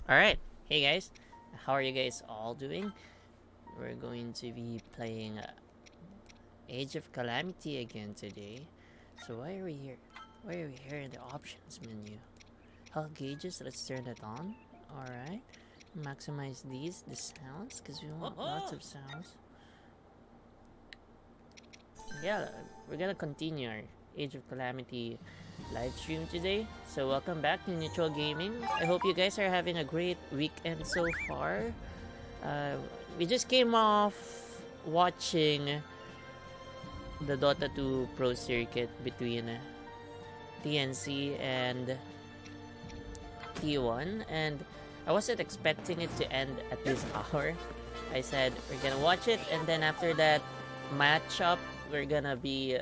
Alright, hey guys, how are you guys all doing? We're going to be playing Age of Calamity again today. So why are we here? Why are we here in the options menu? Health gauges, let's turn it on. Alright, maximize the sounds, because we want lots of sounds. Yeah, we're gonna continue our Age of Calamity live stream today. So welcome back to Neutral Gaming. I hope you guys are having a great weekend so far. We just came off watching the Dota 2 Pro Circuit between TNC and T1, and I wasn't expecting it to end at this hour. I said we're gonna watch it, and then after that matchup, we're gonna be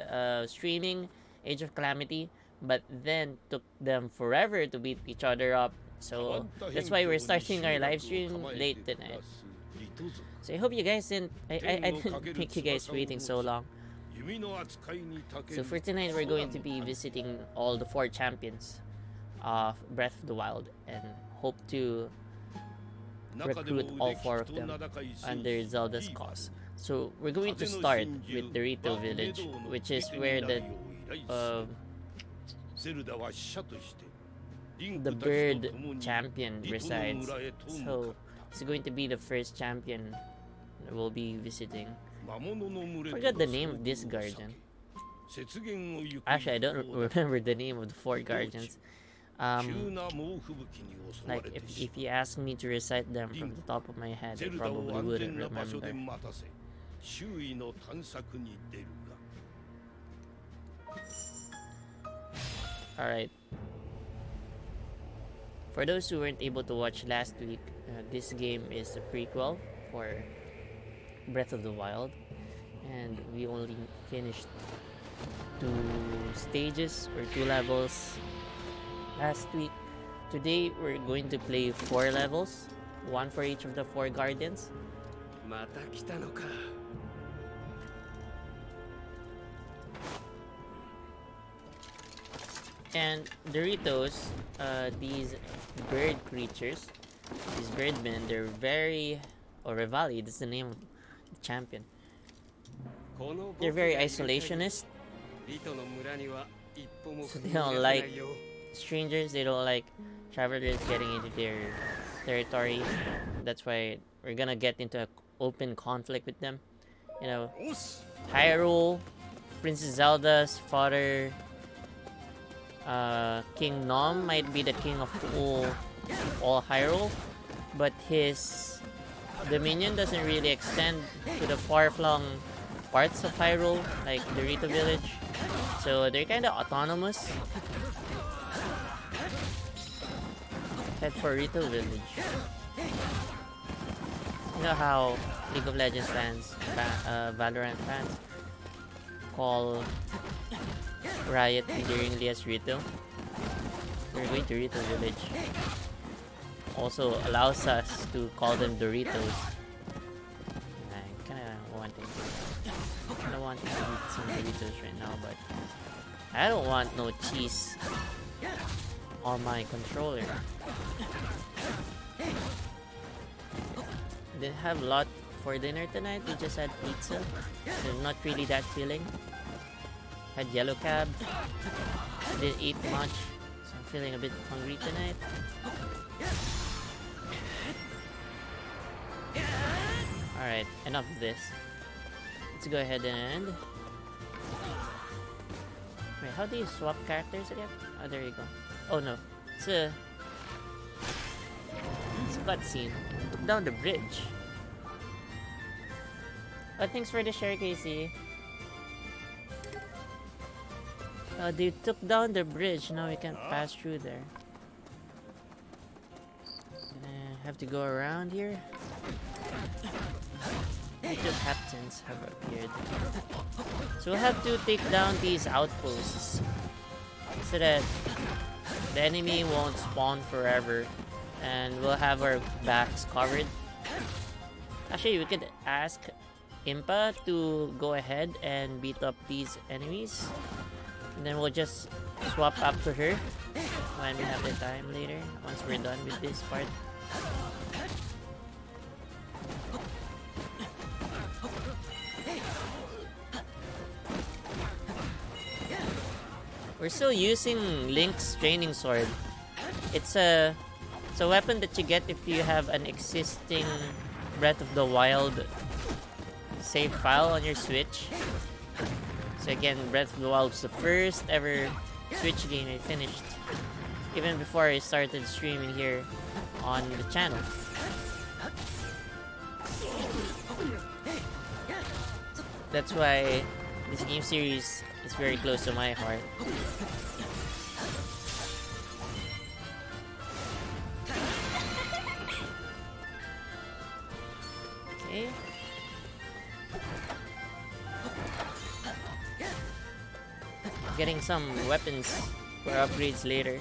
streaming Age of Calamity, but then took them forever to beat each other up. So that's why we're starting our live stream late tonight. So I hope you guys didn't. I didn't make you guys waiting so long. So for tonight, we're going to be visiting all the 4 champions of Breath of the Wild and hope to recruit all 4 of them under Zelda's cause. So we're going to start with Dorito Village, which is where the bird champion resides. So it's going to be the first champion we'll be visiting. Forgot the name of this guardian. Actually, I don't remember the name of the 4 guardians. Like if you ask me to recite them from the top of my head, I probably wouldn't remember. Alright. For those who weren't able to watch last week, this game is a prequel for Breath of the Wild, and we only finished 2 stages or 2 levels last week. Today we're going to play 4 levels, 1 for each of the 4 guardians. And Doritos, these bird creatures, these birdmen, they're very, or Revali, that's the name of the champion. They're very isolationist, so they don't like strangers, they don't like travelers getting into their territory. That's why we're gonna get into an open conflict with them. You know, Hyrule, Princess Zelda's father, King Nom might be the king of all Hyrule, but his dominion doesn't really extend to the far-flung parts of Hyrule, like Dorito Village. So they're kind of autonomous. Head for Rito Village. You know how League of Legends fans, Valorant fans, call Riot endearingly as Rito? We're going to Rito Village. Also allows us to call them Doritos. I kinda want to eat some Doritos right now, but I don't want no cheese on my controller. Didn't have a lot for dinner tonight. We just had pizza. So not really that filling. Had yellow cab. Didn't eat much, so I'm feeling a bit hungry tonight. Alright, enough of this. Let's go ahead and... Wait, how do you swap characters again? Oh, there you go. Oh no, it's a cutscene. Took down the bridge. Oh, thanks for the share, Casey. They took down the bridge. Now we can't pass through there. Have to go around here. The captains have appeared. So we'll have to take down these outposts so that the enemy won't spawn forever, and we'll have our backs covered. Actually, we could ask Impa to go ahead and beat up these enemies, and then we'll just swap up to her when we have the time later, once we're done with this part. We're still using Link's training sword. It's a weapon that you get if you have an existing Breath of the Wild save file on your Switch. So again, Breath of the Wild was the first ever Switch game I finished, even before I started streaming here on the channel. That's why this game series is very close to my heart. Okay. Getting some weapons for upgrades later.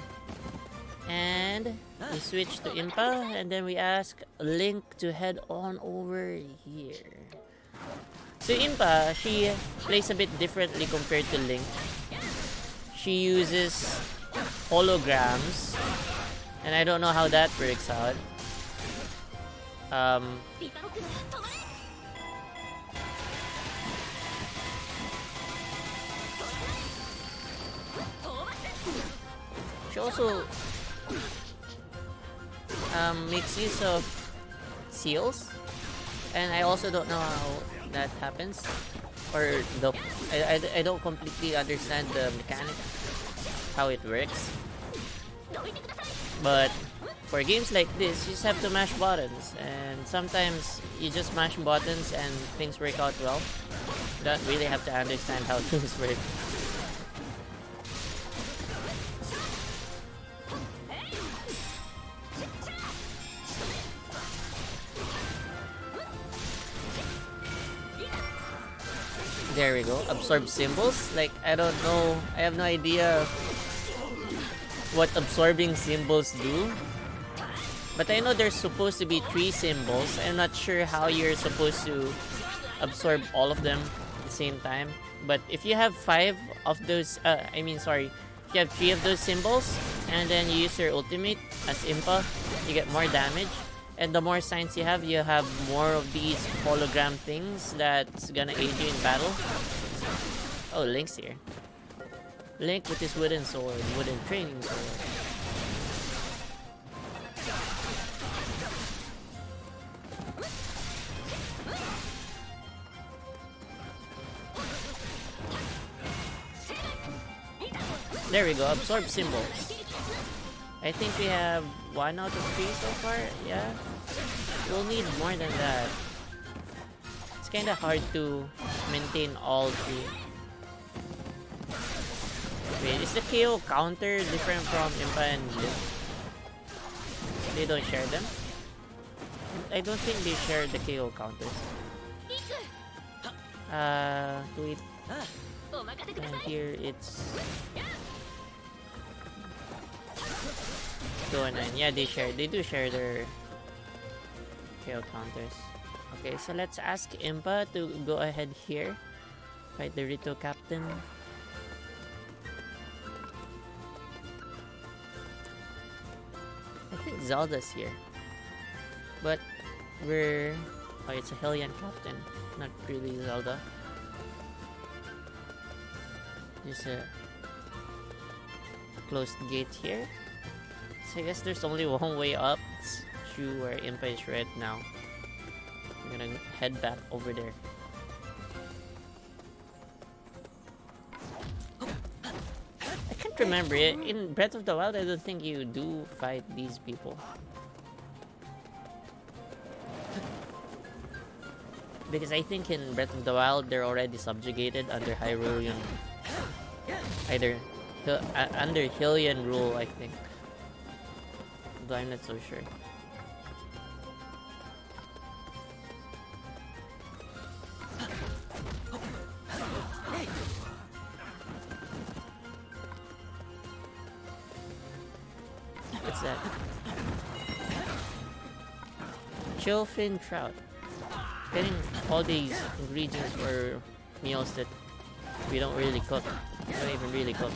And we switch to Impa, and then we ask Link to head on over here. So Impa, she plays a bit differently compared to Link. She uses holograms, and I don't know how that works out. She also makes use of seals, and I also don't know how that happens, or I don't completely understand the mechanic, how it works. But for games like this, you just have to mash buttons, and sometimes you just mash buttons and things work out well. You don't really have to understand how things work. There we go. Absorb symbols. Like, I don't know. I have no idea what absorbing symbols do. But I know there's supposed to be 3 symbols. I'm not sure how you're supposed to absorb all of them at the same time. But if you have 5 of those, if you have 3 of those symbols, and then you use your ultimate as Impa, you get more damage. And the more signs you have more of these hologram things that's gonna aid you in battle. Oh, Link's here. Link with his wooden sword, wooden training sword. There we go, absorb symbols. I think we have 1 out of 3 so far, yeah? We'll need more than that. It's kinda hard to maintain all 3. Wait, is the KO counter different from Impa and Link? They don't share them? I don't think they share the KO counters. Wait. And here it's... 209. Yeah, they do share their KO counters. Okay, so let's ask Impa to go ahead here. Fight the Rito Captain. I think Zelda's here. But we're... Oh, it's a Hylian Captain. Not really Zelda. There's a closed gate here. So I guess there's only one way up. It's through where Impa is right now. I'm gonna head back over there. I can't remember it. In Breath of the Wild, I don't think you do fight these people. Because I think in Breath of the Wild, they're already subjugated under Hyrulean... under Hylian rule, I think. Though I'm not so sure. What's that? Chillfin trout. Getting all these ingredients for meals that we don't really cook. We don't even really cook.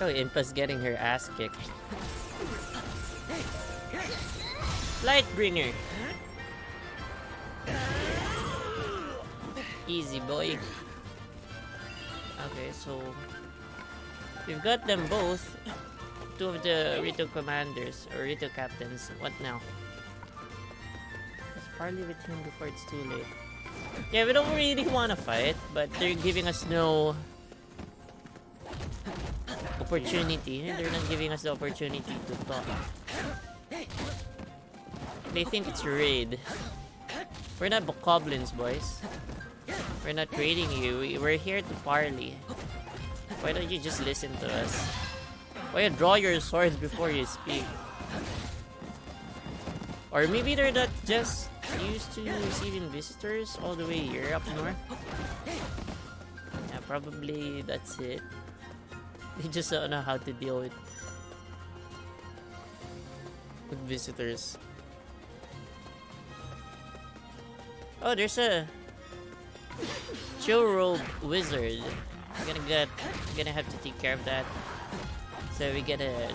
Oh, Impa's getting her ass kicked. Lightbringer. Easy, boy. Okay, so we've got them both. Two of the Rito commanders or Rito captains. What now? Let's parley with him before it's too late. Yeah, we don't really want to fight, but they're giving us no opportunity. They're not giving us the opportunity to talk. They think it's raid. We're not bokoblins, boys. We're not raiding you. We're here to parley. Why don't you just listen to us? Why you draw your swords before you speak? Or maybe they're not just used to receiving visitors all the way here up north. Yeah, probably that's it. They just don't know how to deal with visitors. Oh, there's a chill robe wizard. I'm gonna have to take care of that. So we get a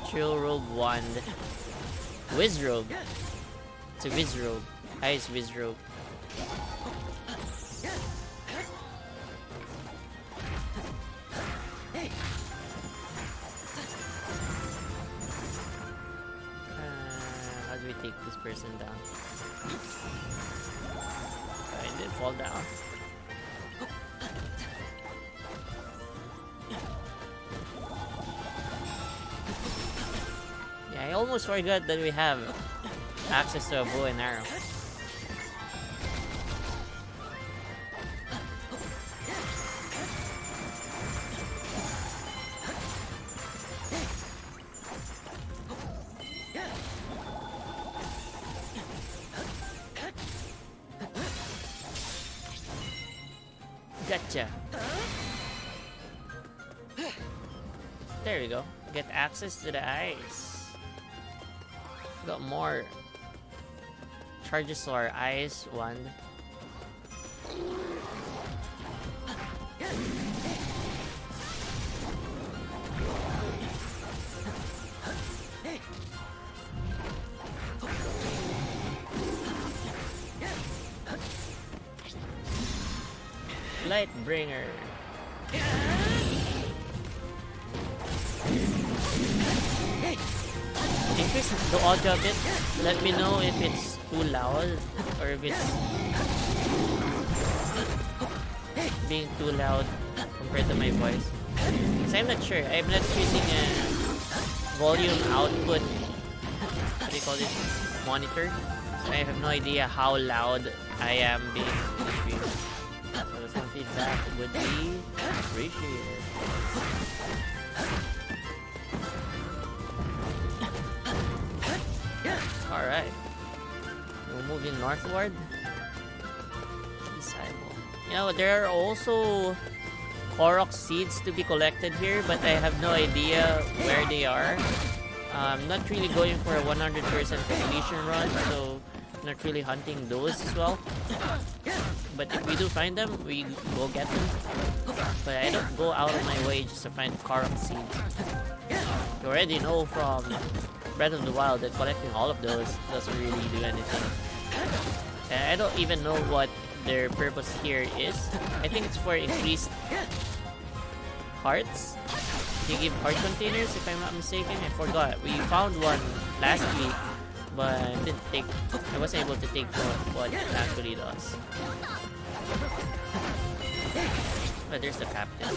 chill robe wand. Wiz robe. It's a wiz robe. Ice wiz robe. How do we take this person down? I did fall down. Yeah, I almost forgot that we have access to a bow and arrow. Gotcha. There we go. Get access to the ice. Got more charges to our ice wand. Lightbringer. Increase the audio a bit. Let me know if it's too loud or if it's being too loud compared to my voice. Because I'm not sure. I'm not using a volume output, what do you call it, monitor. So I have no idea how loud I am being in the stream. So some feedback would be appreciated. Alright. We're moving northward. You know, there are also Korok seeds to be collected here, but I have no idea where they are. I'm not really going for a 100% completion run, so I'm not really hunting those as well. But if we do find them, we go get them. But I don't go out of my way just to find Korok seeds. You already know from Breath of the Wild that collecting all of those doesn't really do anything. And I don't even know what their purpose here is. I think it's for increased hearts. They give heart containers, if I'm not mistaken. I forgot. We found one last week, but I wasn't able to take what it actually does. But there's the captain.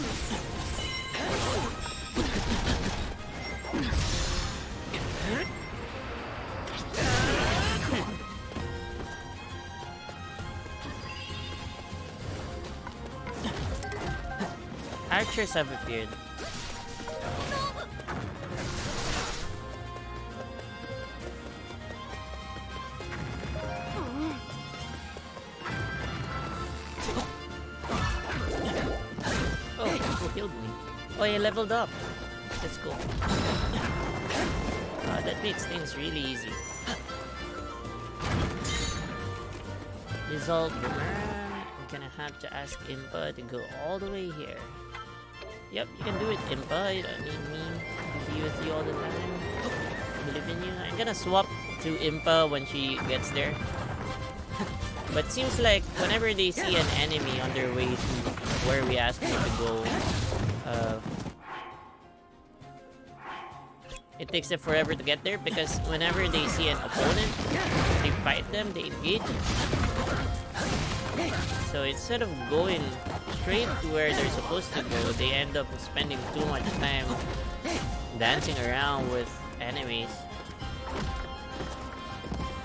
Archers have appeared. Oh, who healed me? Oh, he leveled up. That's cool. That makes things really easy. Result, I'm gonna have to ask Impa to go all the way here. Yep, you can do it, Impa. You don't need me to be with you all the time. I believe in you. I'm gonna swap to Impa when she gets there. But seems like whenever they see an enemy on their way to where we asked them to go, it takes them forever to get there because whenever they see an opponent, they fight them, they engage. So instead of going straight to where they're supposed to go, they end up spending too much time dancing around with enemies.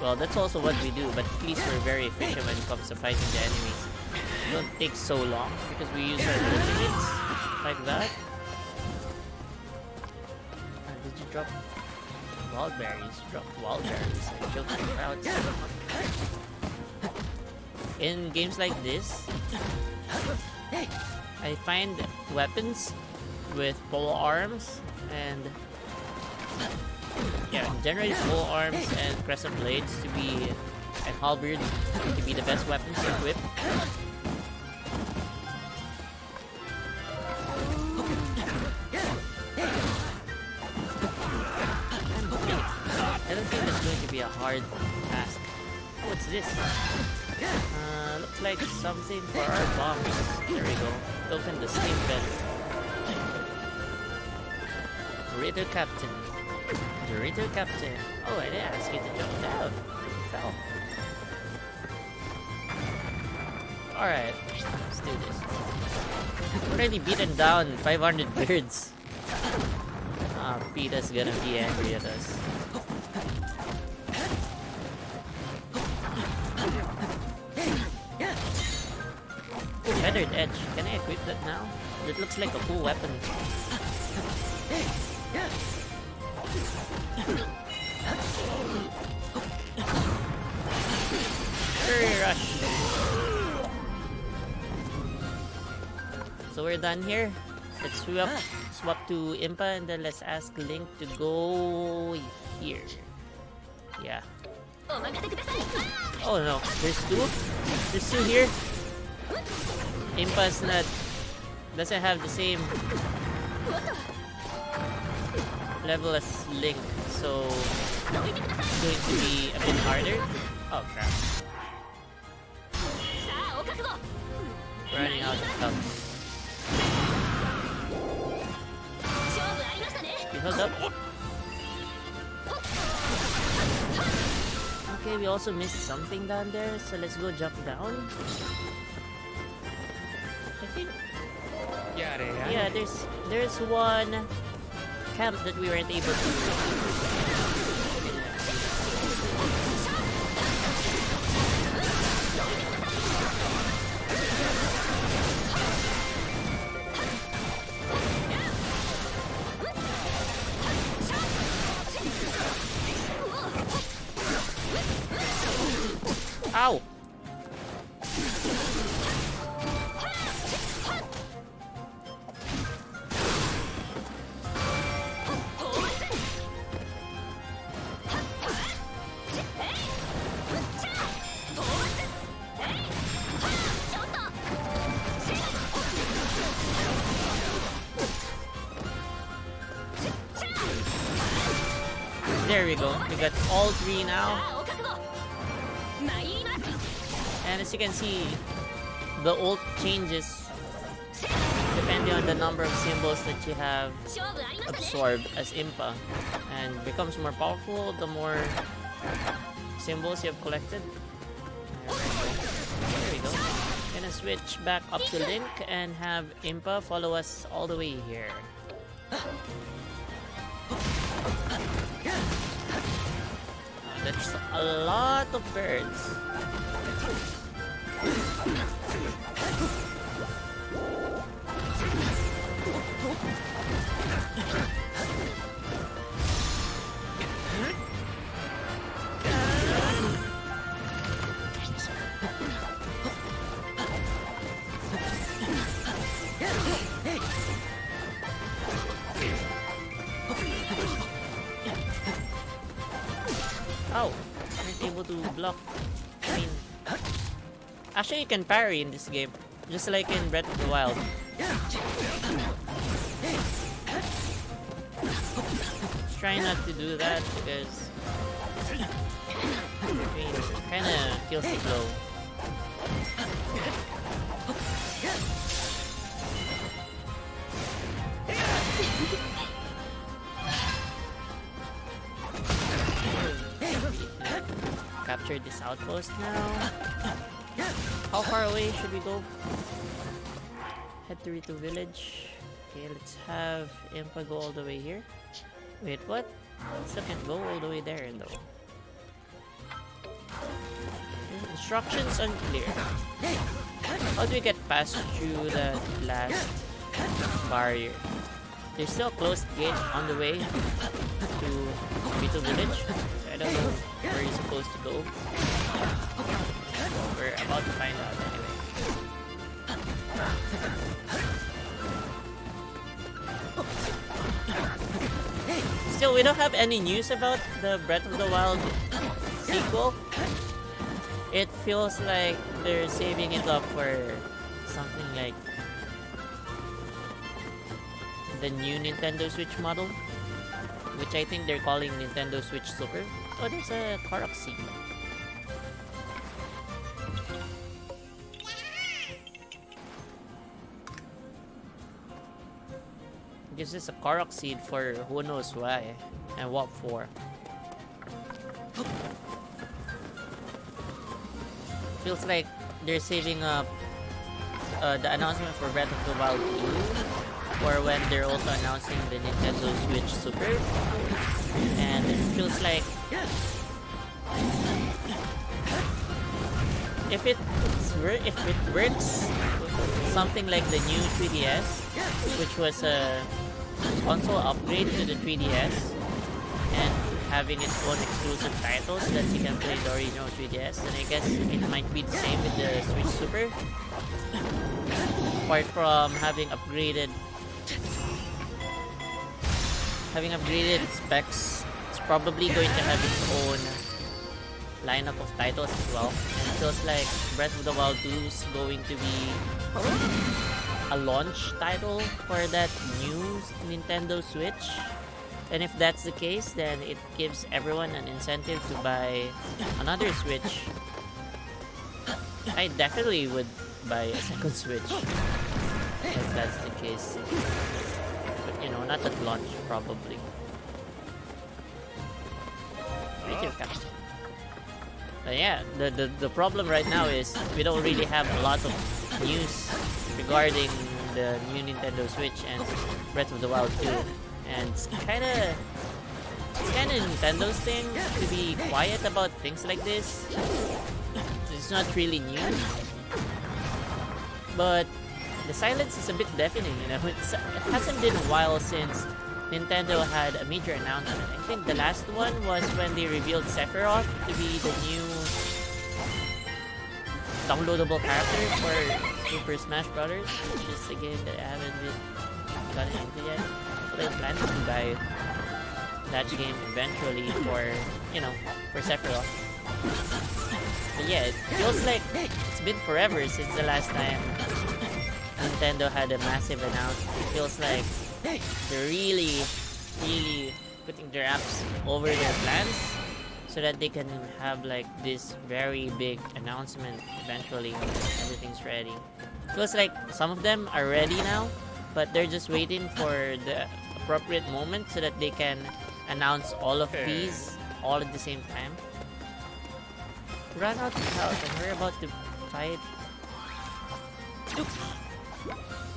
Well, that's also what we do, but at least we're very efficient when it comes to fighting the enemies. It don't take so long because we use our ultimates like that. Did you drop wild berries? Drop wild berries. I joke the crowds. In games like this, I find weapons with pole arms and generally pole arms and crescent blades to be and halberd to be the best weapons to equip. I don't think it's going to be a hard task. What's this? Looks like something for our bombs. There we go. Open the steam vent. Raider Captain. The Raider Captain. Oh, I didn't ask you to jump down. You fell. Alright, let's do this. We've already beaten down 500 birds. Peeta's gonna be angry at us. Feathered Edge. Can I equip that now? It looks like a cool weapon. Furry Rush. So we're done here. Let's swap to Impa and then let's ask Link to go here. Yeah. Oh no, there's two? There's two here? Impa's doesn't have the same level as Link, so it's going to be a bit harder. Oh crap. Running out of health. You held up? Okay, we also missed something down there, so let's go jump down. I think... Yeah, there's one camp that we weren't able to... Ow! There we go. We got all three now. And as you can see, the ult changes depending on the number of symbols that you have absorbed as Impa, and becomes more powerful the more symbols you have collected. There we go. Gonna switch back up to Link and have Impa follow us all the way here. That's a lot of birds. Oh, aren't able to block. I mean, actually you can parry in this game, just like in Breath of the Wild. trying not to do that because I mean, it kind of feels slow. Capture this outpost now. How far away should we go? Head to Rito Village. Okay, let's have Impa go all the way here. Wait, what? Still can't go all the way there though. Instructions unclear. How do we get past through the last barrier? There's still a closed gate on the way to Rito Village. So I don't know where you're supposed to go. We're about to find out anyway. Still, we don't have any news about the Breath of the Wild sequel. It feels like they're saving it up for something like the new Nintendo Switch model, which I think they're calling Nintendo Switch Super. Oh, there's a Korok seed. Gives us a Korok seed for who knows why and what for. Feels like they're saving up the announcement for Breath of the Wild 2 or when they're also announcing the Nintendo Switch Super. And it feels like if it works, something like the new 3DS, which was a console upgrade to the 3DS, and having its own exclusive titles that you can play the original 3DS, then I guess it might be the same with the Switch Super. Apart from having upgraded specs, it's probably going to have its own lineup of titles as well. And it feels like Breath of the Wild 2 is going to be a launch title for that new Nintendo Switch. And if that's the case, then it gives everyone an incentive to buy another Switch. I definitely would buy a second Switch if that's the case. But you know, not at launch probably. But yeah, the problem right now is we don't really have a lot of news regarding the new Nintendo Switch and Breath of the Wild 2. And it's kinda Nintendo's thing to be quiet about things like this. It's not really new. But the silence is a bit deafening, you know. It hasn't been a while since Nintendo had a major announcement. I think the last one was when they revealed Sephiroth to be the new downloadable character for Super Smash Bros., which is a game that I haven't gotten into yet. But I plan to buy that game eventually for, you know, for Sephiroth. But yeah, it feels like it's been forever since the last time Nintendo had a massive announcement. It feels like they're really putting their apps over their plans so that they can have like this very big announcement eventually when everything's ready. Feels like some of them are ready now, but they're just waiting for the appropriate moment so that they can announce all of these all at the same time. Run out of health and we're about to fight.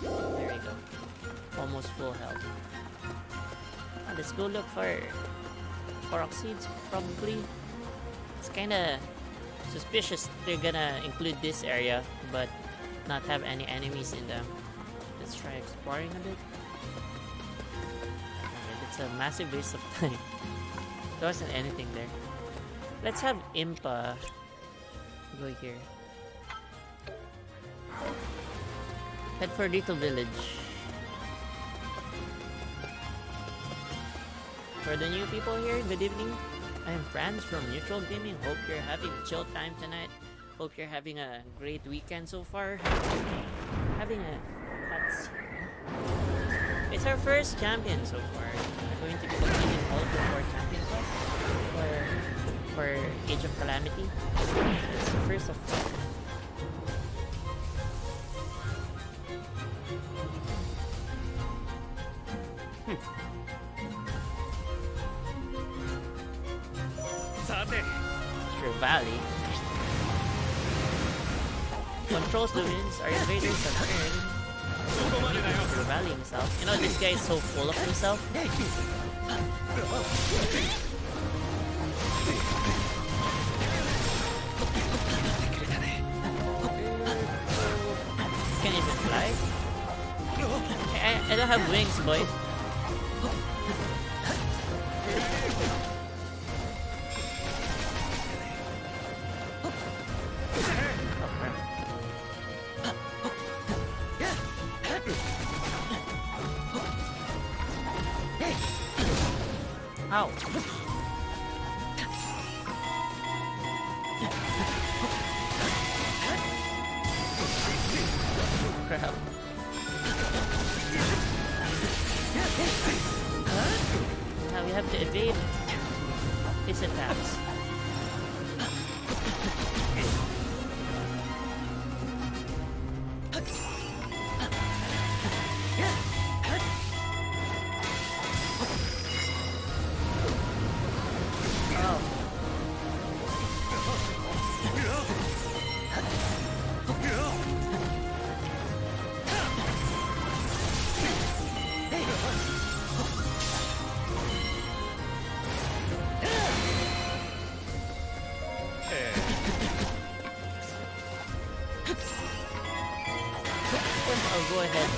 There we go. Almost full health. Let's go look for Korok seeds, probably. It's kinda suspicious they're gonna include this area, but not have any enemies in them. Let's try exploring a bit. Alright, it's a massive waste of time. There wasn't anything there. Let's have Impa go here. Head for Little Village. For the new people here, good evening. I'm Franz from Neutral Gaming. Hope you're having a chill time tonight. Hope you're having a great weekend so far. Having a cutscene. It's our first champion so far. going to be completing all of the 4 champion quests for Age of Calamity. It's the first of 4. Through Valley. Controls the winds, our invaders have earned. Through Valley himself. You know, this guy is so full of himself. Can't even fly. I don't have wings, boy. Ow. Crap. Now we have to evade his attacks. I'll go ahead.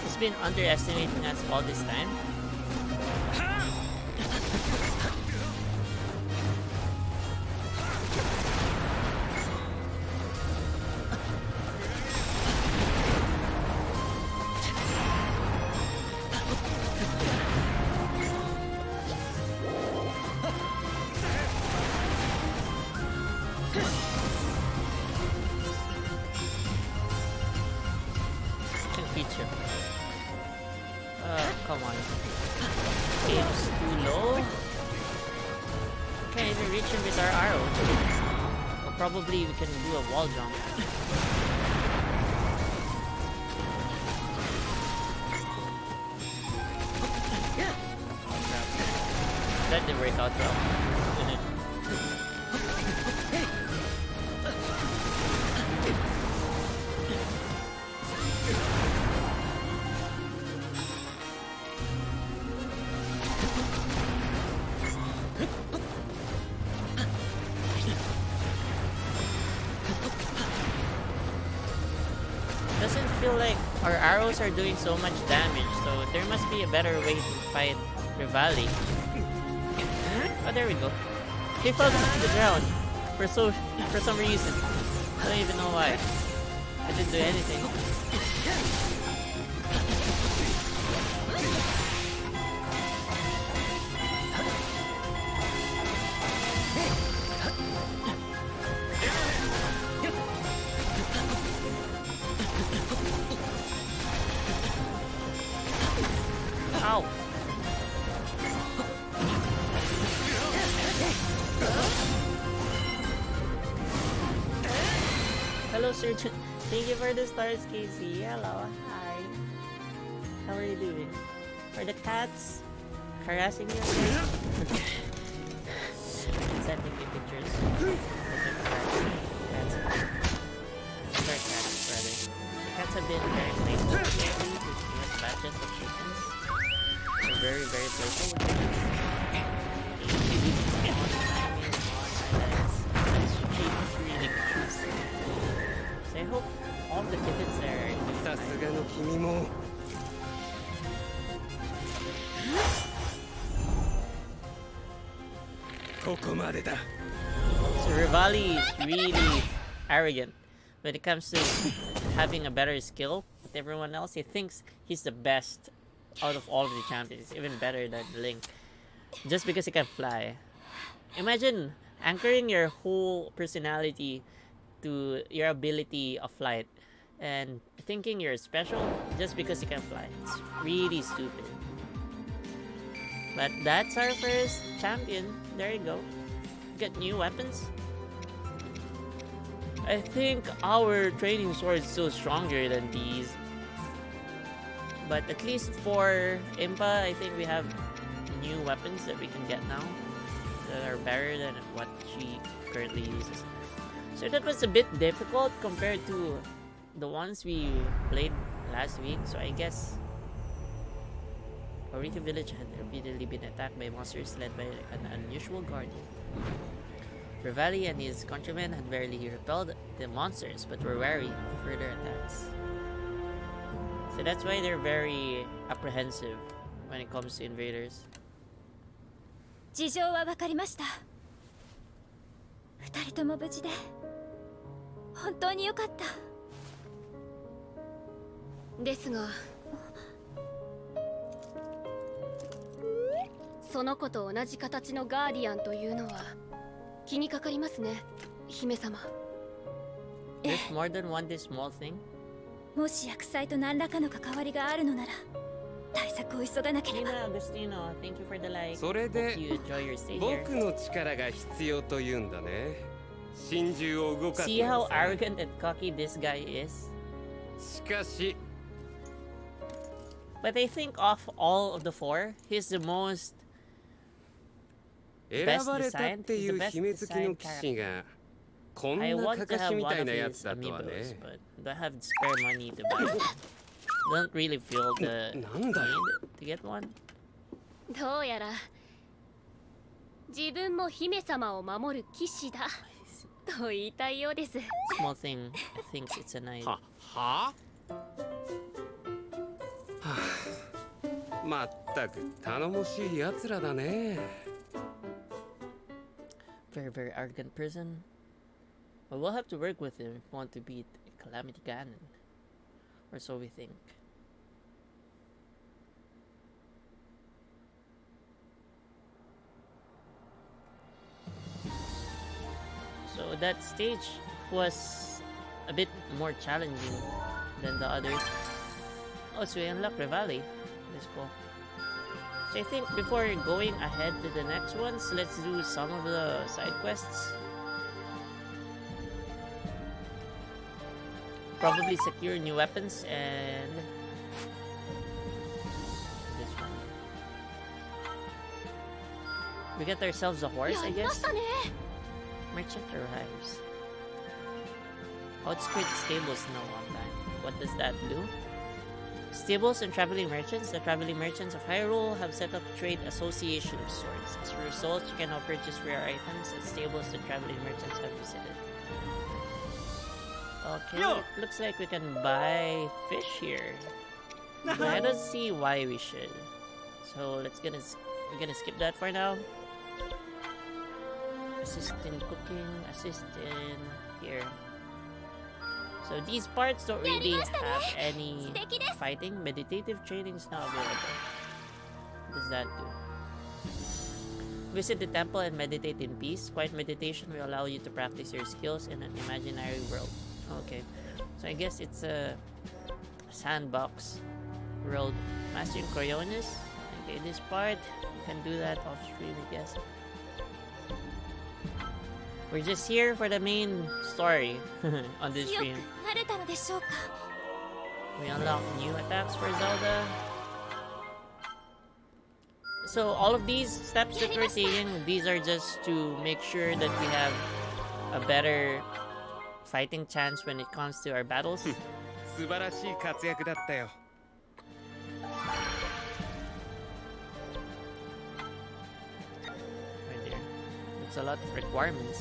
He's been underestimating us all this time. Come on. Aim's too low. Can't even reach him with our arrows. Well, probably we can do a wall jump. That didn't work out well. Doesn't feel like our arrows are doing so much damage, so there must be a better way to fight Rivali. Oh, there we go. He fell to the ground for some reason. I don't even know why. I didn't do anything. Ow! Hello, Surgeon. Thank you for the stars, Casey. Hello, hi. How are you doing? Are the cats harassing you? Sending me pictures. Cats, rather. The cats have been very playful lately to give us batches of chickens. They're very, very playful with chickens. Really cute. So I hope all the kittens there are doing fine. So Rivali is really arrogant when it comes to having a better skill with everyone else. He thinks he's the best out of all of the champions, even better than Link, just because he can fly. Imagine anchoring your whole personality to your ability of flight and thinking you're special just because you can fly. It's really stupid. But that's our first champion. There you go. Get new weapons. I think our training sword is still stronger than these. But at least for Impa, I think we have new weapons that we can get now that are better than what she currently uses. So that was a bit difficult compared to the ones we played last week. So I guess Orita village had repeatedly been attacked by monsters led by an unusual guardian. Rivali and his countrymen had barely repelled the monsters, but were wary of further attacks. So that's why they're very apprehensive when it comes to invaders. 事情は分かりました。二人とも無事で本当に良かった。ですが、その子と同じ形のガーディアンというのは気にかかりますね、姫様。There's more than one this small thing. もし薬剤と何らかの関わりがあるのなら対策を急がなければ。Agustino, thank you for the like. それで You enjoy your stay 僕 here. の力が必要というんだね。真珠を動かす See の how さ。 arrogant and cocky this guy is? しかし But I think of all of the four, he's the most 選ばれたっていう秘密基の騎士がこん I な want か to かし have み one たい of なや his つだとは amiibos, ね。 but don't have spare money to buy one. Don't really feel the なんだよ。 need to get one. どうやら自分も姫様を守る騎士だと言いたいようです。 Small thing, I think it's a knight. はまったく頼もしいやつらだね。 Very, very arrogant person. But we'll have to work with him if we want to beat Calamity Ganon. Or so we think. So that stage was a bit more challenging than the others. Oh, so we unlocked Rivali. Let's go. So I think before going ahead to the next ones, let's do some of the side quests. Probably secure new weapons and this one. We get ourselves a horse, I guess. Merchant arrives. Outskirts stables no one time. What does that do? Stables and traveling merchants. The traveling merchants of Hyrule have set up a trade association of sorts. As a result, you can now purchase rare items at stables the traveling merchants have visited. Okay, it looks like we can buy fish here. But I don't see why we should. So we're gonna skip that for now. Assist in cooking, assist in here. So these parts don't really have any fighting. Meditative training is not available. What does that do? Visit the temple and meditate in peace. Quiet meditation will allow you to practice your skills in an imaginary world. Okay, so I guess it's a sandbox world. Mastering Coriolis. Okay, this part you can do that off stream, I guess. We're just here for the main story on this stream. 晴れたのでしょうか。 We unlock new attacks for Zelda. So all of these steps that we're taking, these are just to make sure that we have a better fighting chance when it comes to our battles. 素晴らしい活躍だったよ。 Right there. It's a lot of requirements.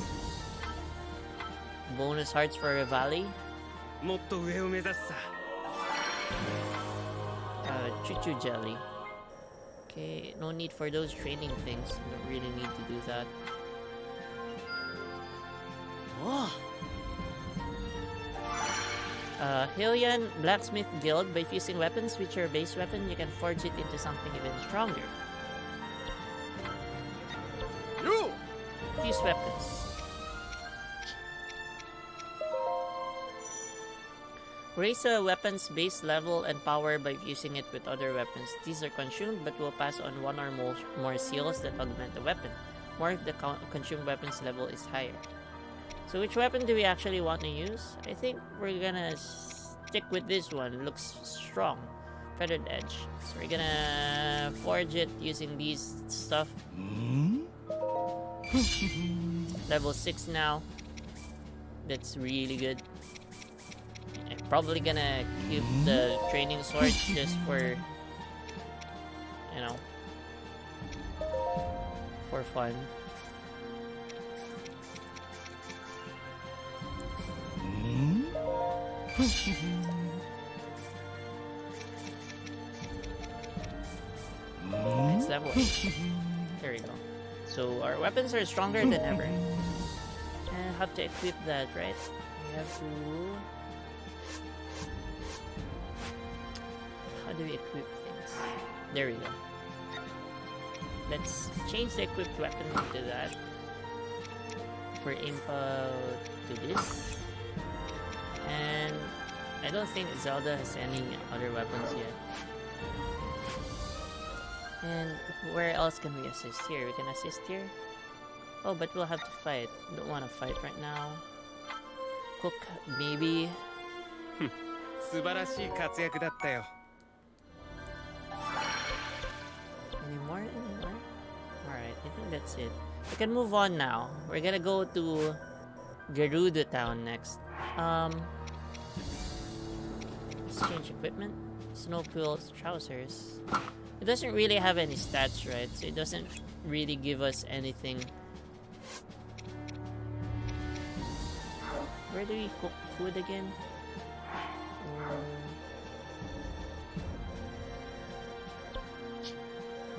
Bonus hearts for Rivali. もっと上を目指すさ。Chuchu jelly. Okay, no need for those training things. We don't really need to do that. Hylian Blacksmith Guild. By fusing weapons with your base weapon, you can forge it into something even stronger. Fuse weapons. Raise a weapon's base level and power by fusing it with other weapons. These are consumed but will pass on one or more seals that augment the weapon. More if the consumed weapon's level is higher. So which weapon do we actually want to use? I think we're gonna stick with this one. Looks strong. Feathered edge. So we're gonna forge it using these stuff. Level 6 now. That's really good. I'm probably gonna keep the training sword just for, you know, for fun. It's level 8. There we go. So our weapons are stronger than ever. And have to equip that, right? We have to... How do we equip things? There we go. Let's change the equipped weapon to that. For Impa to this. And I don't think Zelda has any other weapons yet. And where else can we assist here? We can assist here. Oh, but we'll have to fight. Don't want to fight right now. Cook, maybe. 素晴らしい活躍だったよ。 Anymore? Alright, I think that's it. We can move on now. We're gonna go to Gerudo Town next. Let's change equipment. Snow Quill's trousers. It doesn't really have any stats, right? So it doesn't really give us anything. Where do we cook food again?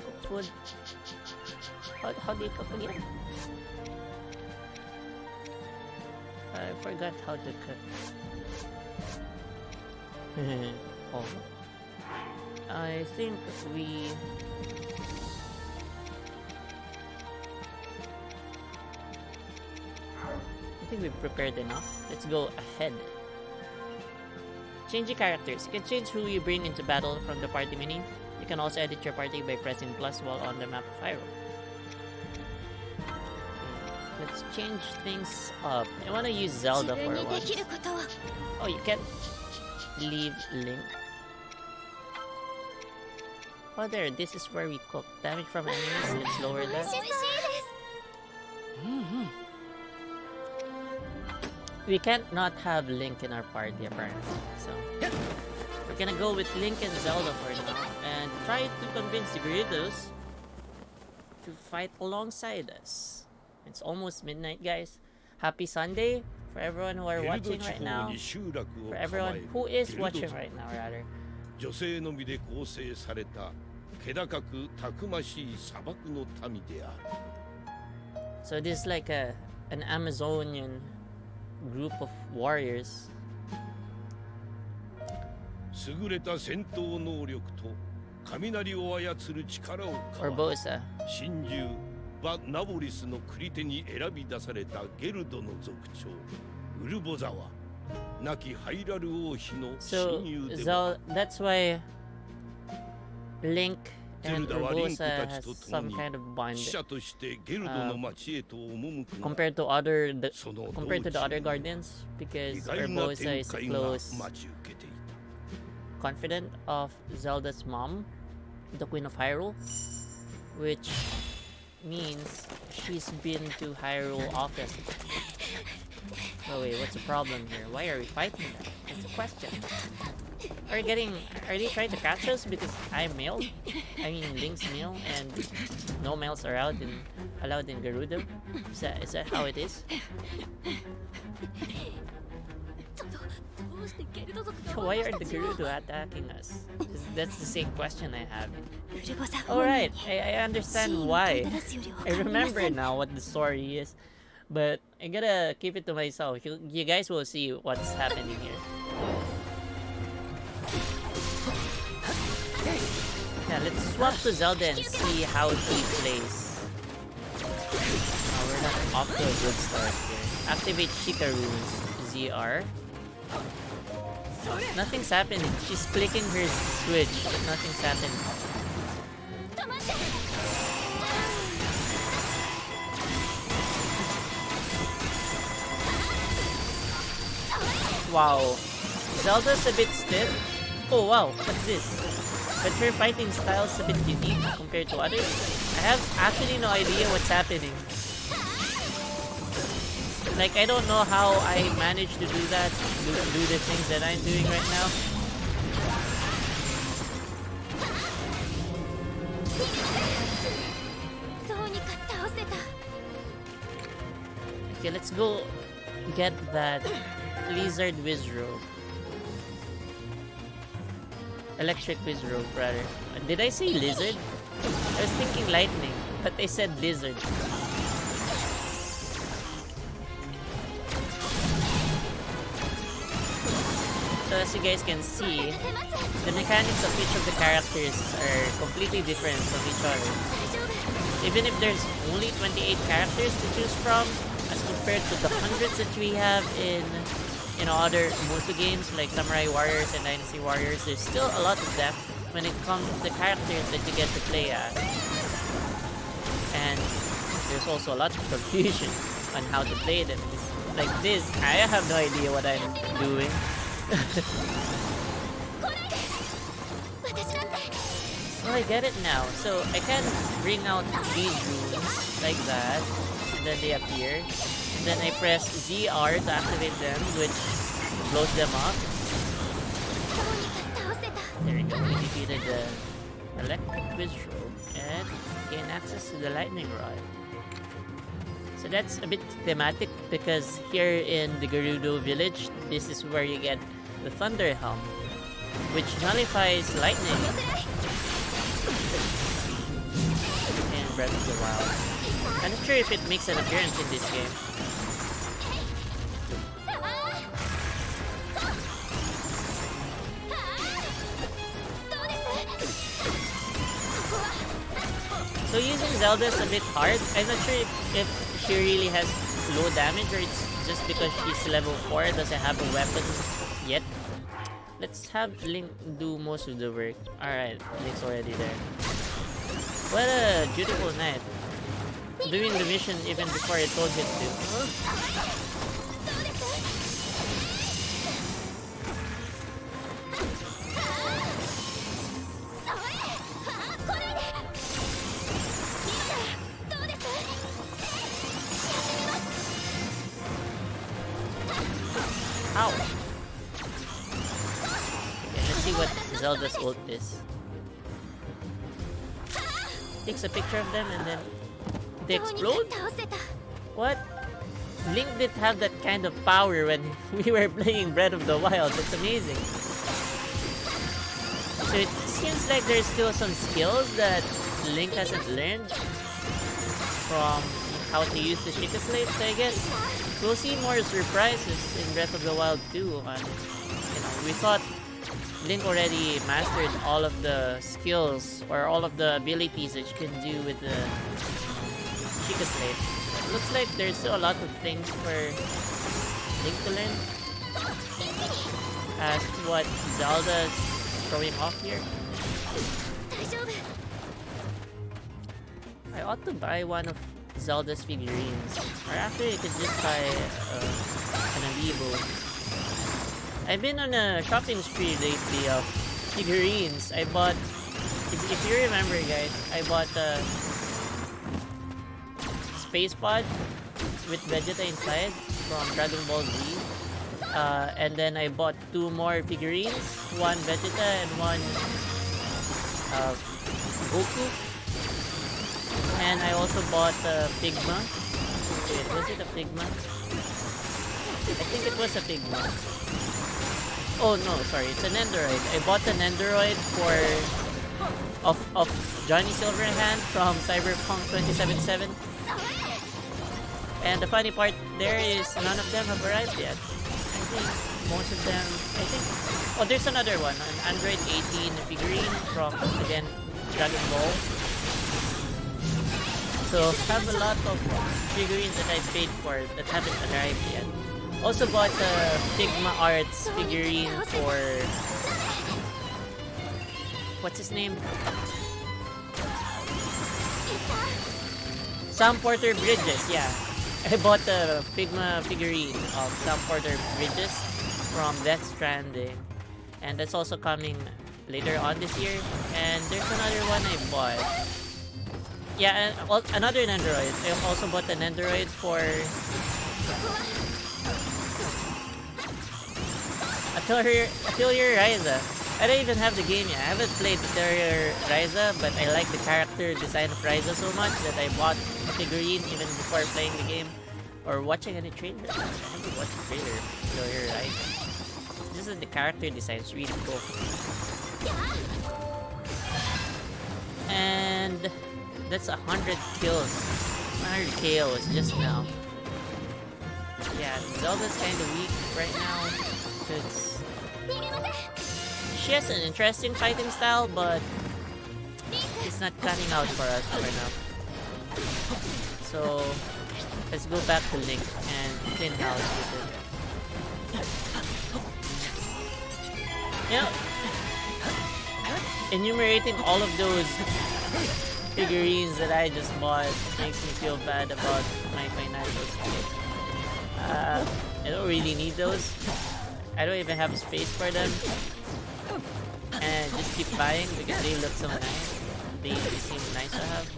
Cook food. How do you cook again? I forgot how to cook. Oh. I think we... I think we've prepared enough. Let's go ahead. Changing characters. You can change who you bring into battle from the party menu. You can also edit your party by pressing plus while on the map of Hyrule. Let's change things up. I want to use Zelda for once. Oh, you can leave Link. Oh, there. This is where we cook. Damage from enemies. Let's lower that. We can't not have Link in our party, apparently. So, we're gonna go with Link and Zelda for now. And try to convince the Gerudos to fight alongside us. It's almost midnight, guys. Happy Sunday for everyone who are watching right now. For everyone who is watching right now, rather. 女性のみで構成された気高くたくましい砂漠の民である。 So this is like an Amazonian group of warriors. 優れた戦闘能力と雷を操る力を Or 買わ Bosa. 神獣バ・ナボリスの繰り手に選び出されたゲルドの族長ウルボザは亡きハイラル王妃の So 親友でも that's why Link ゼル and ダはリンク Urbosa たち has と共 some に kind of bond 使者としてゲルドの町へと赴くが compared to other compared to the other guardians, 意 because 外な Urbosa 展 is 開が close 待ち受けていた。 confidant of Zelda's mom, the Queen of Hyrule, which means she's been to Hyrule often. Oh wait, what's the problem here? Why are we fighting them? That's a question. Are they trying to catch us because I'm male? I mean Link's male and no males are allowed in Gerudo? Is that how it is? Why are the Gerudo attacking us? That's the same question I have. Alright, I understand why. I remember now what the story is. But I gotta keep it to myself. You guys will see what's happening here. Yeah, let's swap to Zelda and see how she plays. We're not off to a good start here. Activate Shikaru's ZR. Nothing's happening. She's clicking her switch, but nothing's happening. Wow. Zelda's a bit stiff. Oh wow, what's this? But her fighting style's a bit unique compared to others. I have actually no idea what's happening. Like, I don't know how I managed to do that, do the things that I'm doing right now. Okay, let's go get that Lizard Wizrobe. Electric Wizrobe, rather. Did I say lizard? I was thinking lightning, but they said lizard. So as you guys can see, the mechanics of each of the characters are completely different from each other. Even if there's only 28 characters to choose from, as compared to the hundreds that we have in other Musou games like Samurai Warriors and Dynasty Warriors, there's still a lot of depth when it comes to the characters that you get to play as. And there's also a lot of confusion on how to play them. Like this, I have no idea what I'm doing. Oh, I get it now. So I can bring out these runes like that, and then they appear. And then I press ZR to activate them, which blows them up. There we go. We defeated the Electric Wizrobe and gain access to the Lightning Rod. So that's a bit thematic because here in the Gerudo village, this is where you get the Thunder Helm, which nullifies lightning in Breath of the Wild. I'm not sure if it makes an appearance in this game. So using Zelda is a bit hard. I'm not sure if she really has low damage or it's just because she's level 4, doesn't have a weapon yet. Let's have Link do most of the work. Alright, Link's already there. What a beautiful night. Doing the mission even before I told him to. Ow! Okay, let's see what Zelda's ult is. Takes a picture of them and then they explode? What? Link didn't have that kind of power when we were playing Breath of the Wild. That's amazing. So it seems like there's still some skills that Link hasn't learned from how to use the Sheikah Slate, so I guess we'll see more surprises in Breath of the Wild 2. We thought Link already mastered all of the skills or all of the abilities that you can do with the Sheikah Slate. It looks like there's still a lot of things for Link to learn. As what Zelda's showing off here. I ought to buy one of Zelda's figurines. Or actually I could just buy an amiibo. I've been on a shopping spree lately of figurines. I bought, if you remember guys, I bought a Space Pod with Vegeta inside from Dragon Ball Z. And then I bought 2 more figurines, one Vegeta and one Goku. And I also bought a Pigma. Wait, was it a Pigma? I think it was a Pigma. Oh no, sorry, it's an Android. I bought an Android of Johnny Silverhand from Cyberpunk 2077. And the funny part there is none of them have arrived yet. I think most of them, I think, oh, there's another one, an Android 18 figurine from, again, Dragon Ball. So, have a lot of figurines that I paid for that haven't arrived yet. Also bought a Figma Arts figurine for... What's his name? Sam Porter Bridges, yeah. I bought a Figma figurine of Sam Porter Bridges from Death Stranding. And that's also coming later on this year. And there's another one I bought. Yeah, and another Nendoroid. I also bought an Nendoroid for Atelier Ryza. I don't even have the game yet. I haven't played Atelier Ryza, but I like the character design of Ryza so much that I bought a figurine even before playing the game or watching any trailer. I think I watched the trailer Atelier Ryza. This is the character design. It's really cool. And that's 100 kills. 100 KOs just now. Yeah, Zelda's kind of weak right now because she has an interesting fighting style, but it's not cutting out for us right now. So let's go back to Link and clean house with it. Yeah. Enumerating all of those figurines that I just bought makes me feel bad about my financial state. I don't really need those. I don't even have space for them. And just keep buying because they look so nice. They seem nice to have.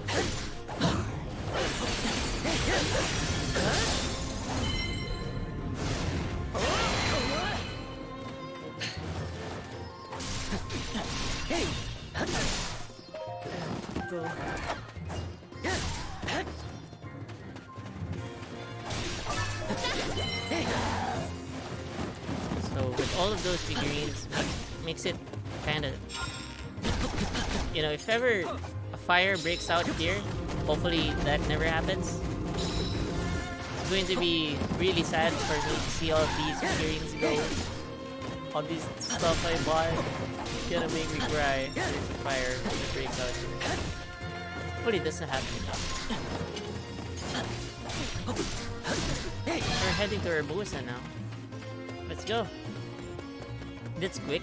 So with all of those figurines, makes it kind of, you know, if ever a fire breaks out here, hopefully that never happens. It's going to be really sad for me to see all of these figurines go. All these stuff I bought, it's gonna make me cry. There's a fire that breaks out here. Hopefully it doesn't happen. We're heading to Urbosa now. Let's go. That's quick.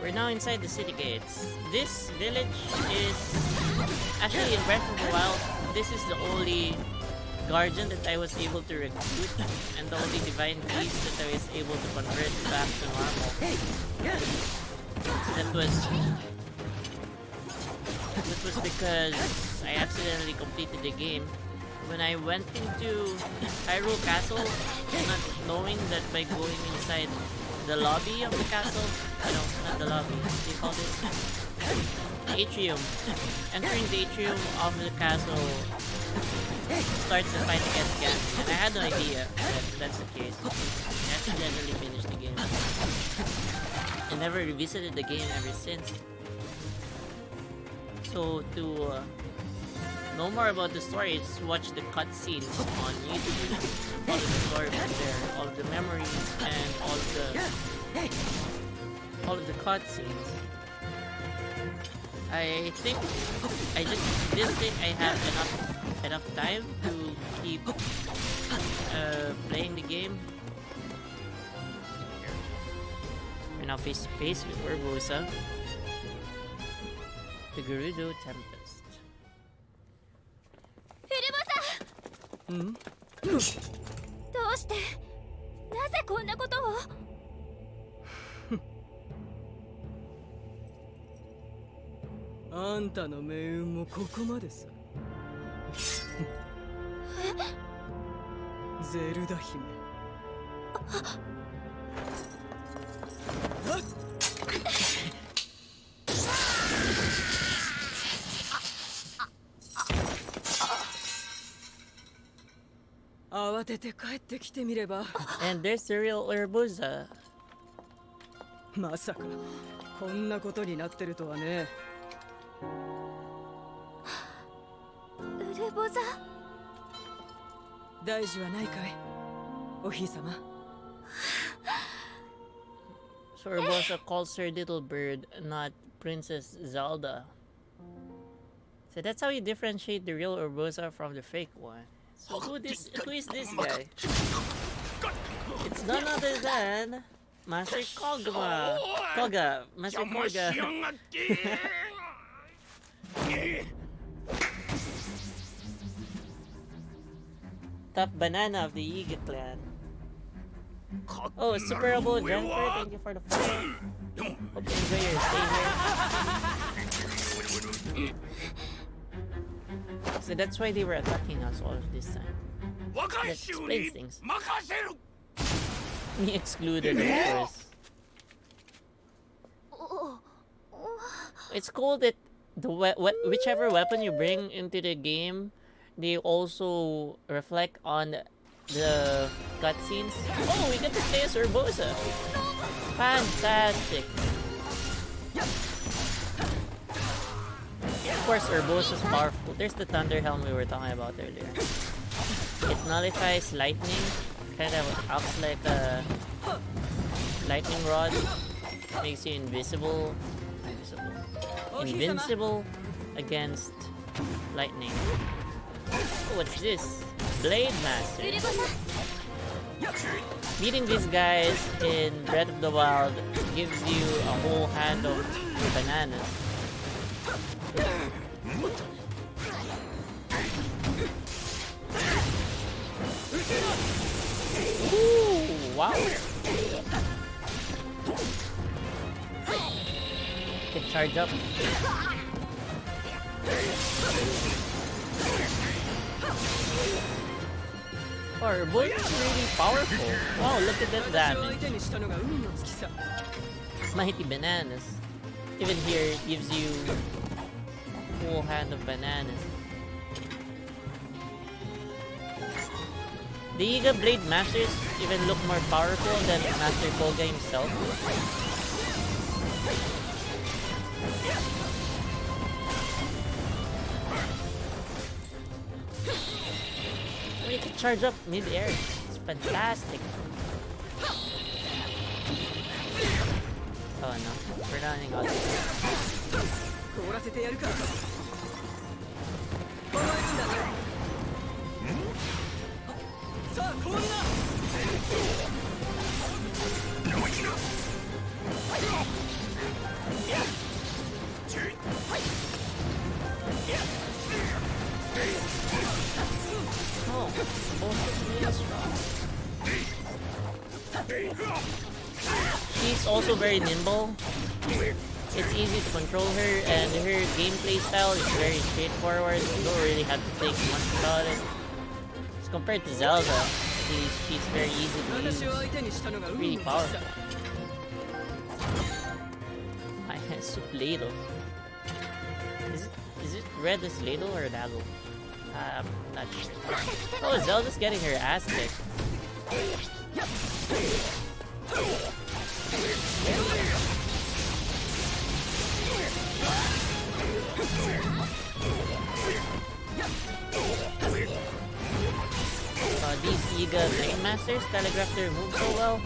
We're now inside the city gates. This village is actually in Breath of the Wild. This is the only guardian that I was able to recruit and the only divine beast that I was able to convert back to normal. That was because I accidentally completed the game. When I went into Hyrule Castle, not knowing that by going inside the lobby of the castle, no, not the lobby, what do you call it? The atrium. Entering the atrium of the castle starts the fight against Ganon, and I had no idea that that's the case. I accidentally finished the game. I never revisited the game ever since. So to know more about the story, just watch the cutscenes on YouTube. All of the story from there, all of the memories, and all of the cutscenes. I think I just didn't think I have enough time to keep playing the game. We're now face to face with Urbosa, the Gerudo Tempest. どうしてなぜこんなことをあんたの命運もここまでさゼルダ姫慌てて帰ってきてみれば And there's the real Urbosa. まさかこんなことになってるとはね。ウルボザ。大事はないかい、お姫様。 So Urbosa calls her little bird, not Princess Zelda. So that's how you differentiate the real Urbosa from the fake one. So who is this guy? It's none other than Master Master Koga. Top banana of the Yiga clan. Oh, Super Robo Jennifer, thank you for the follow. Hope you enjoy your stay here. So that's why they were attacking us all of this time. That explains things. Me excluded, of course. It's cool that whichever weapon you bring into the game, they also reflect on the cutscenes. Oh, we get to play as Urbosa. Fantastic. Of course, Urbosa's powerful. There's the Thunder Helm we were talking about earlier. It nullifies lightning. Kind of acts like a lightning rod. Makes you invincible against lightning. Oh, what's this? Blade Master. Meeting these guys in Breath of the Wild gives you a whole hand of bananas. Ooh, wow. Can charge up. Our boy is really powerful. Wow, look at that damage. Mighty bananas. Even here, it gives you a whole hand of bananas. The Yiga Blade Masters even look more powerful than Master Koga himself. You can charge up mid-air. It's fantastic. Oh no, we're running out of Oh, both really strong. She's also very nimble. It's easy to control her, and her gameplay style is very straightforward. You don't really have to think much about it. As compared to Zelda, she's very easy to use. Really powerful. I have Ladle. Is it red as Ladle or Dago? I'm not sure. Oh, Zelda's getting her ass kicked. These Yiga Blade Masters telegraph their moves so well.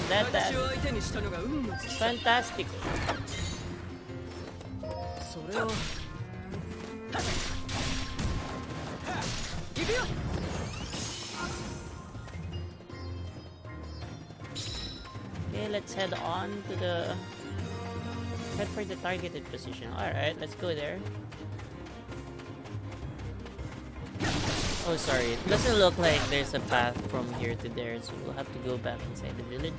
Look at that. Fantastic. Okay, let's head for the targeted position. Alright, let's go there. Oh, sorry. It doesn't look like there's a path from here to there, so we'll have to go back inside the village.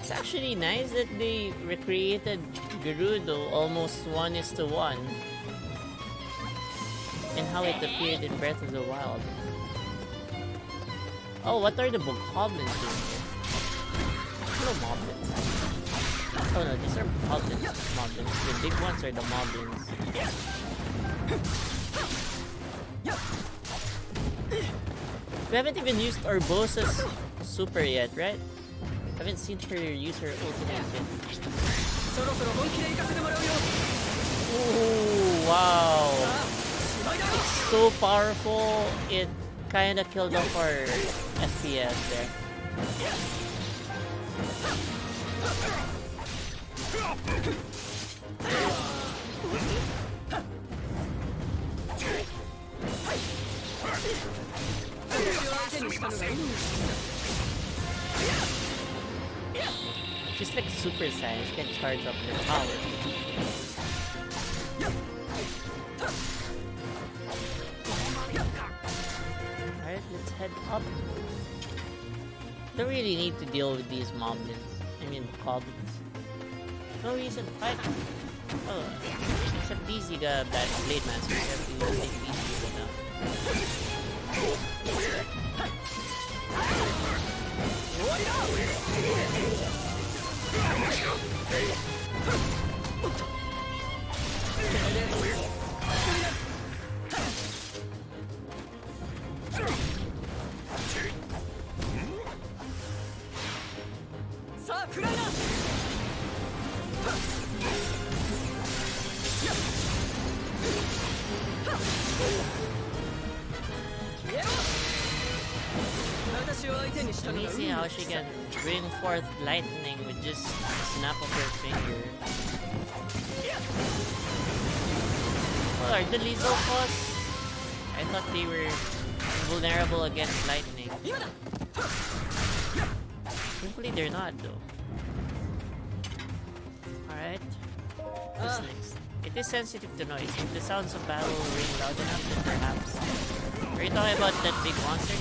It's actually nice that they recreated Gerudo almost 1:1 and how it appeared in Breath of the Wild. Oh, what are the bokoblins doing here? No moblins. Oh no, these are moblins. The big ones are the moblins. We haven't even used Urbosa's super yet, right? Haven't seen her use her ultimate yet. Ooh, wow. It's so powerful, it kinda killed off our FPS there. She's like Super Saiyan, she can charge up her power. Alright, let's head up. Don't really need to deal with these moblins. I mean, goblins. No reason to fight them. Oh, except these you got bad blade master. You have to take it easy now. Amazing how she can bring forth lightning with just a snap of her finger. Well, are the lethal costs? I thought they were vulnerable against lightning. Hopefully they're not though. Alright. What's next? It is sensitive to noise. If the sounds of battle ring loud enough, then perhaps. Are you talking about that big monster?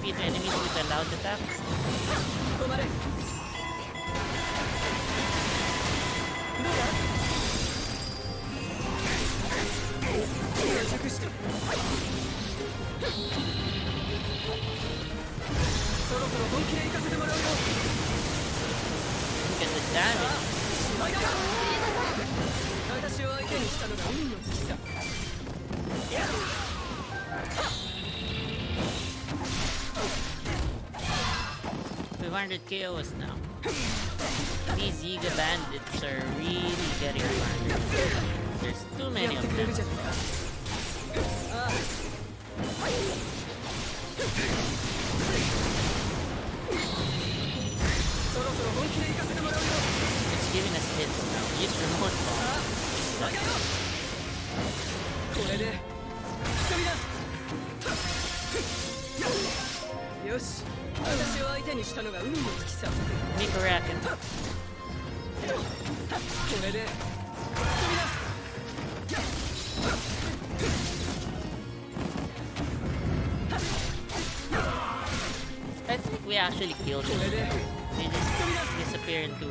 Defeat enemies with a loud attack? Look at the damage. KOs now. These Yiga bandits are really getting harder. There's too many of them. It's giving us hits now. Use remote Make a racket. I think we actually killed them. They just disappear into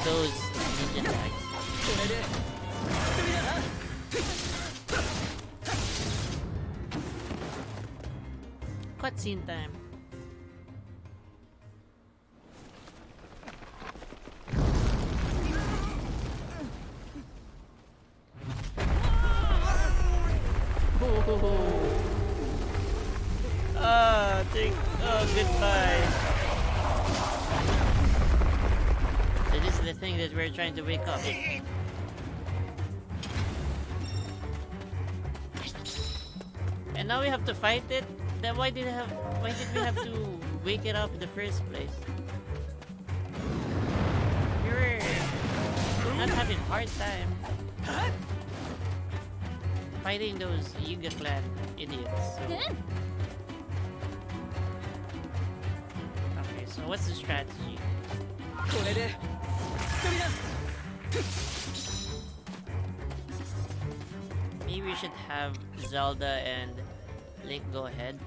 those ninja tags. Cutscene time. Goodbye. So this is the thing that we're trying to wake up. And now we have to fight it? Then why did we have to wake it up in the first place? We were not having a hard time fighting those Yiga clan idiots. Okay, so what's the strategy? Maybe we should have Zelda and Link go ahead.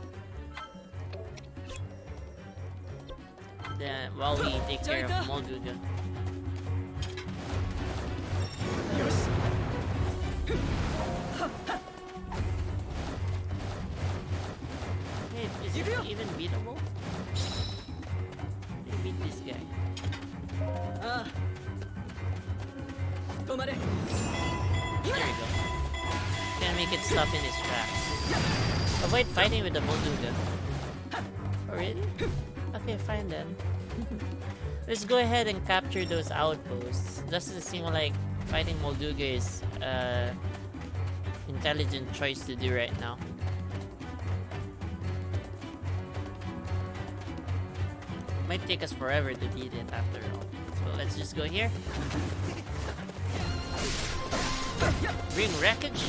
Then while we take care of Molduga. Hey, is it even beatable? We beat this guy. There you go. Can make it stop in his tracks. Avoid fighting with the Molduga. Oh really? Okay, fine then. Let's go ahead and capture those outposts. Doesn't seem like fighting Molduga is intelligent choice to do right now. Might take us forever to beat it after all. So let's just go here. Bring wreckage.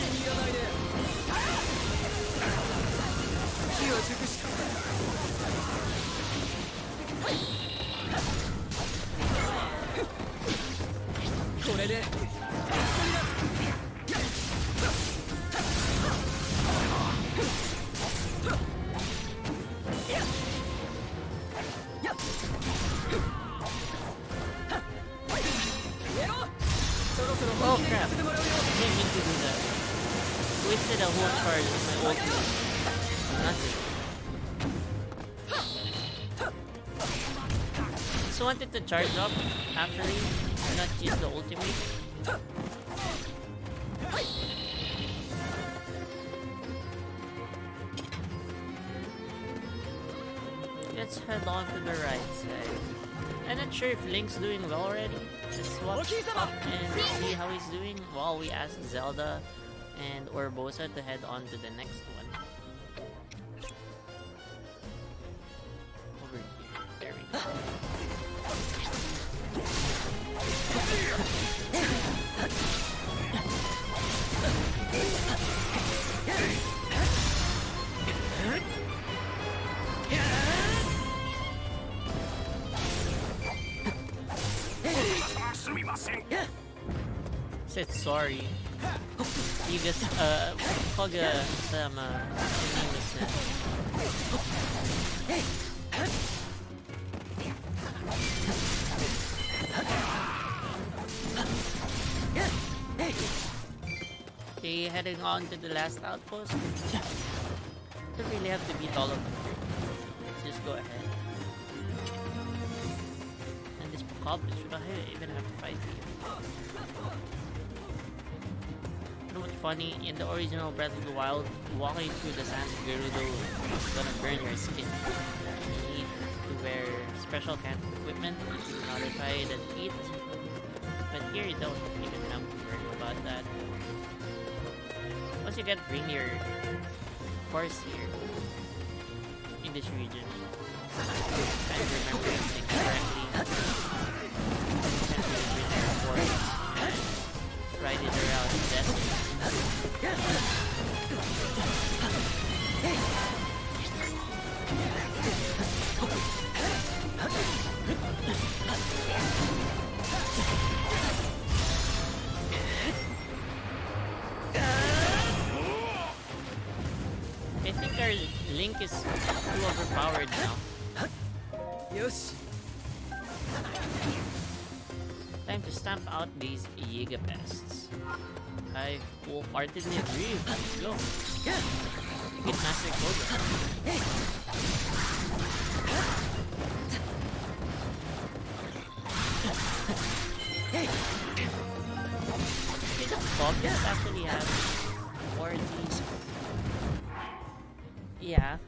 Oh crap, I didn't mean to do that. Wasted a whole charge with my ultimate. Nothing. Just wanted to charge up actually, not use the ultimate. Let's head on to the right side. I'm not sure if Link's doing well already. Let's swap up and see how he's doing while we ask Zelda and Urbosa to head on to the next one. Over here. There we go. Said sorry. You guys, Koga-sama, okay, heading on to the last outpost. Don't really have to beat all of them. Let's just go ahead. And this Pokop, should I even have to fight here? You know what's funny? In the original Breath of the Wild, walking through the sands of Gerudo is gonna burn your skin. You need to wear special kind of equipment to modify the heat. But here you don't even have to worry about that. Once you get Rainier Force here, in this region, if I remember everything correctly, Rainier Force and ride it around the desert. I think our Link is too overpowered now. Yosh. Time to stamp out these Yiga pests. I wholeheartedly agree. Let's go. Get Master Koga. Did the Goblins actually have more of these? Yeah.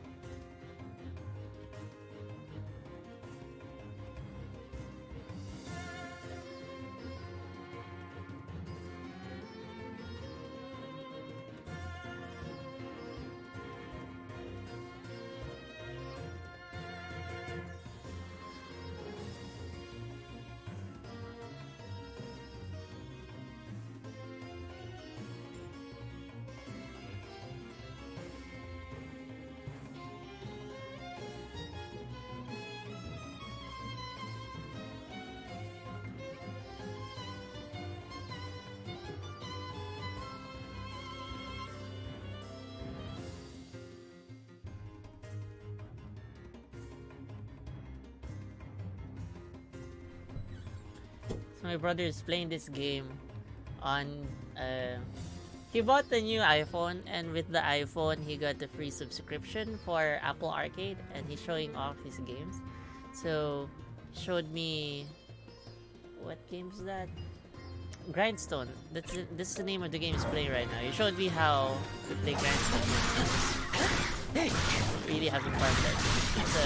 my brother is playing this game on he bought the new iPhone, and with the iPhone he got a free subscription for Apple Arcade, and he's showing off his games. So showed me, what game is that? Grindstone. This is the name of the game he's playing right now. He showed me how to play Grindstone. Really having fun there. It's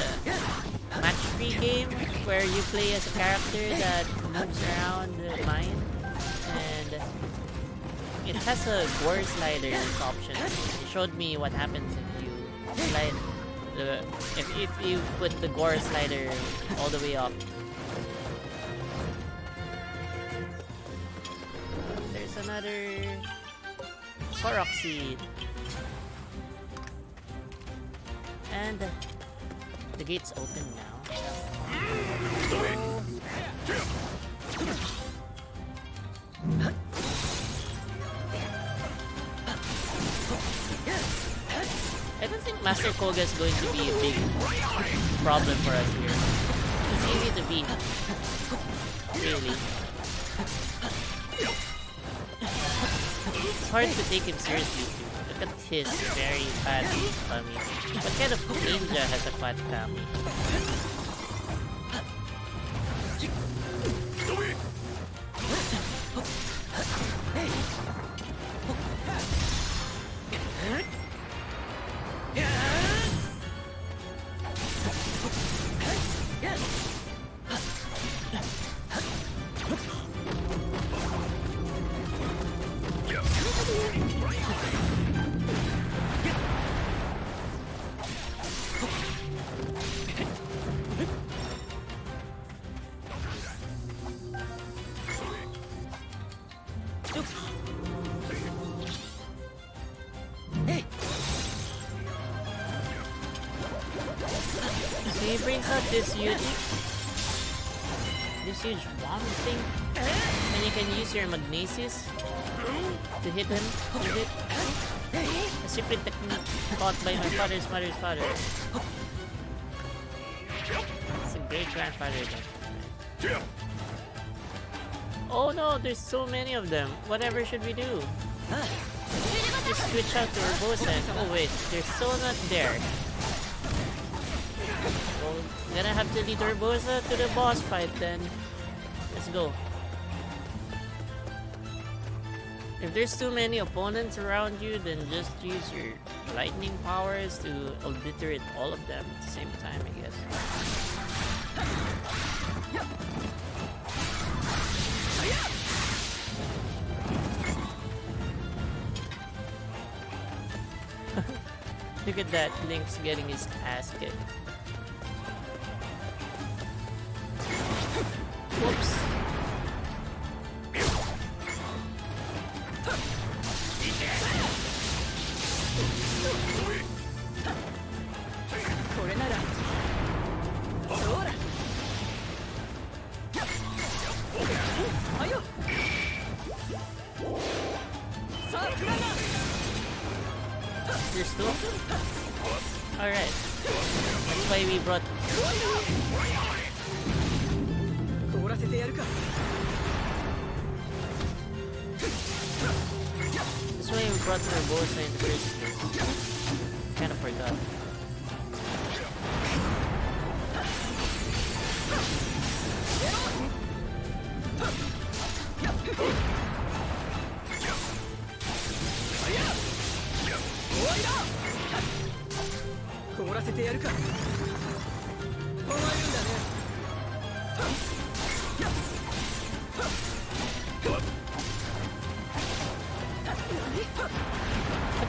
a match-free game where you play as a character that moves around the mine, and it has a gore slider option. It showed me what happens if you slide if you put the gore slider all the way up. There's another Korok seed. And the gate's open now. I don't think Master Koga is going to be a big problem for us here. It's easy to beat. Really. It's hard to take him seriously too. Look at his very fat tummy. What kind of ninja has a fat tummy? This huge bomb thing, and you can use your magnesis to hit him with it. A secret technique taught by my father's father. It's a great grandfather then. Oh no, there's so many of them. Whatever should we do? Just switch out to Urbosa. Oh wait, they're still not there. Well, I'm gonna have to lead Urbosa to the boss fight then. Let's go. If there's too many opponents around you, then just use your lightning powers to obliterate all of them at the same time, I guess. Look at that, Link's getting his ass kicked. Whoops. You're still? Alright. That's why we brought... That's why we brought Urbosa in the first place. Kinda forgot.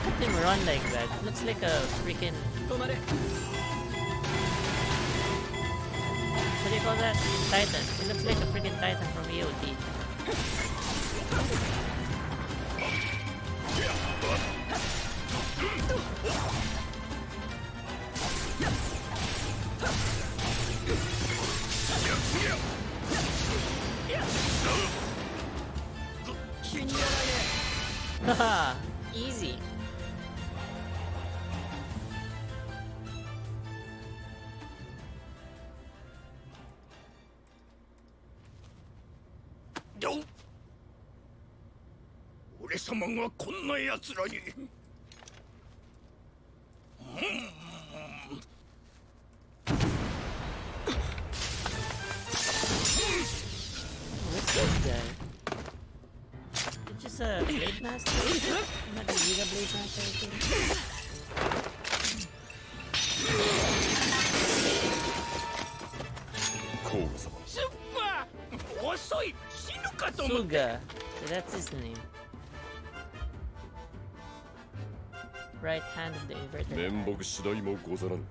Look at him run like that. It looks like a freaking... What do you call that? Titan. It looks like a freaking Titan from EOT. Haha, easy. だ。俺様がこんな奴らに。What's this guy? It's just a blade master? Not a Giga blade master, I think. Suga. So that's his name. Right hand of the inverted 面 eye. 目次第もござらぬ。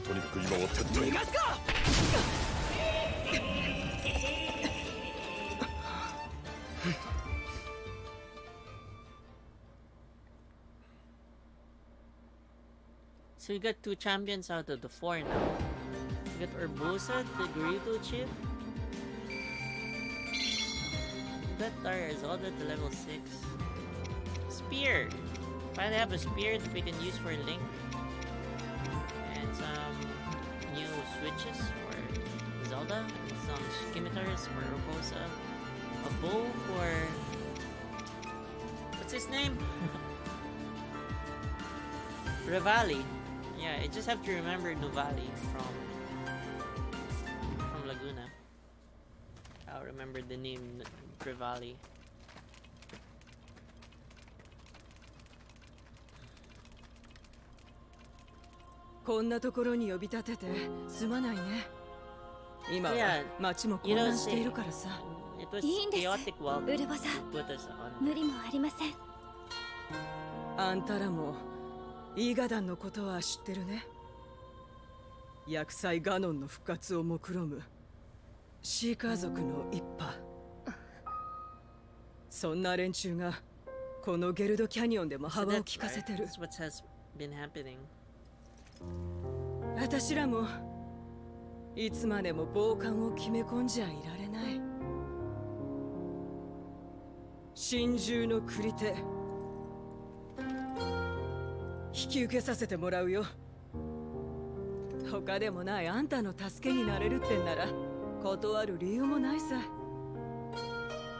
とにかく今は撤退。 So we got 2 champions out of the 4 now. We got Urbosa, the Gerudo chief. We got Tara Zelda to level 6. Spear! Finally have a spear that we can use for Link. And some new switches for Zelda. And some scimitars for Urbosa. A bow for... What's his name? Revali. Yeah, I just have to remember Nuvali from Laguna. I'll remember the name Revali. こんなところに呼び立ててすまないね。今は Yeah, 町も you 混 don't 乱して say. いるからさ。 It was いいんです chaotic welcome ウルボさ to put us on. 無理もありません。あんたらもイーガダンのことは知ってるね。厄災ガノンの復活を目論むシーカー族の一派。そんな連中がこのゲルドキャニオンでも So 幅を that's 利かせ right. てる。 That's what has been happening. 私らもいつまでも傍観を決め込んじゃいられない。心中の繰り手引き受けさせてもらうよ。他でもないあんたの助けになれるってんなら断る理由もないさ。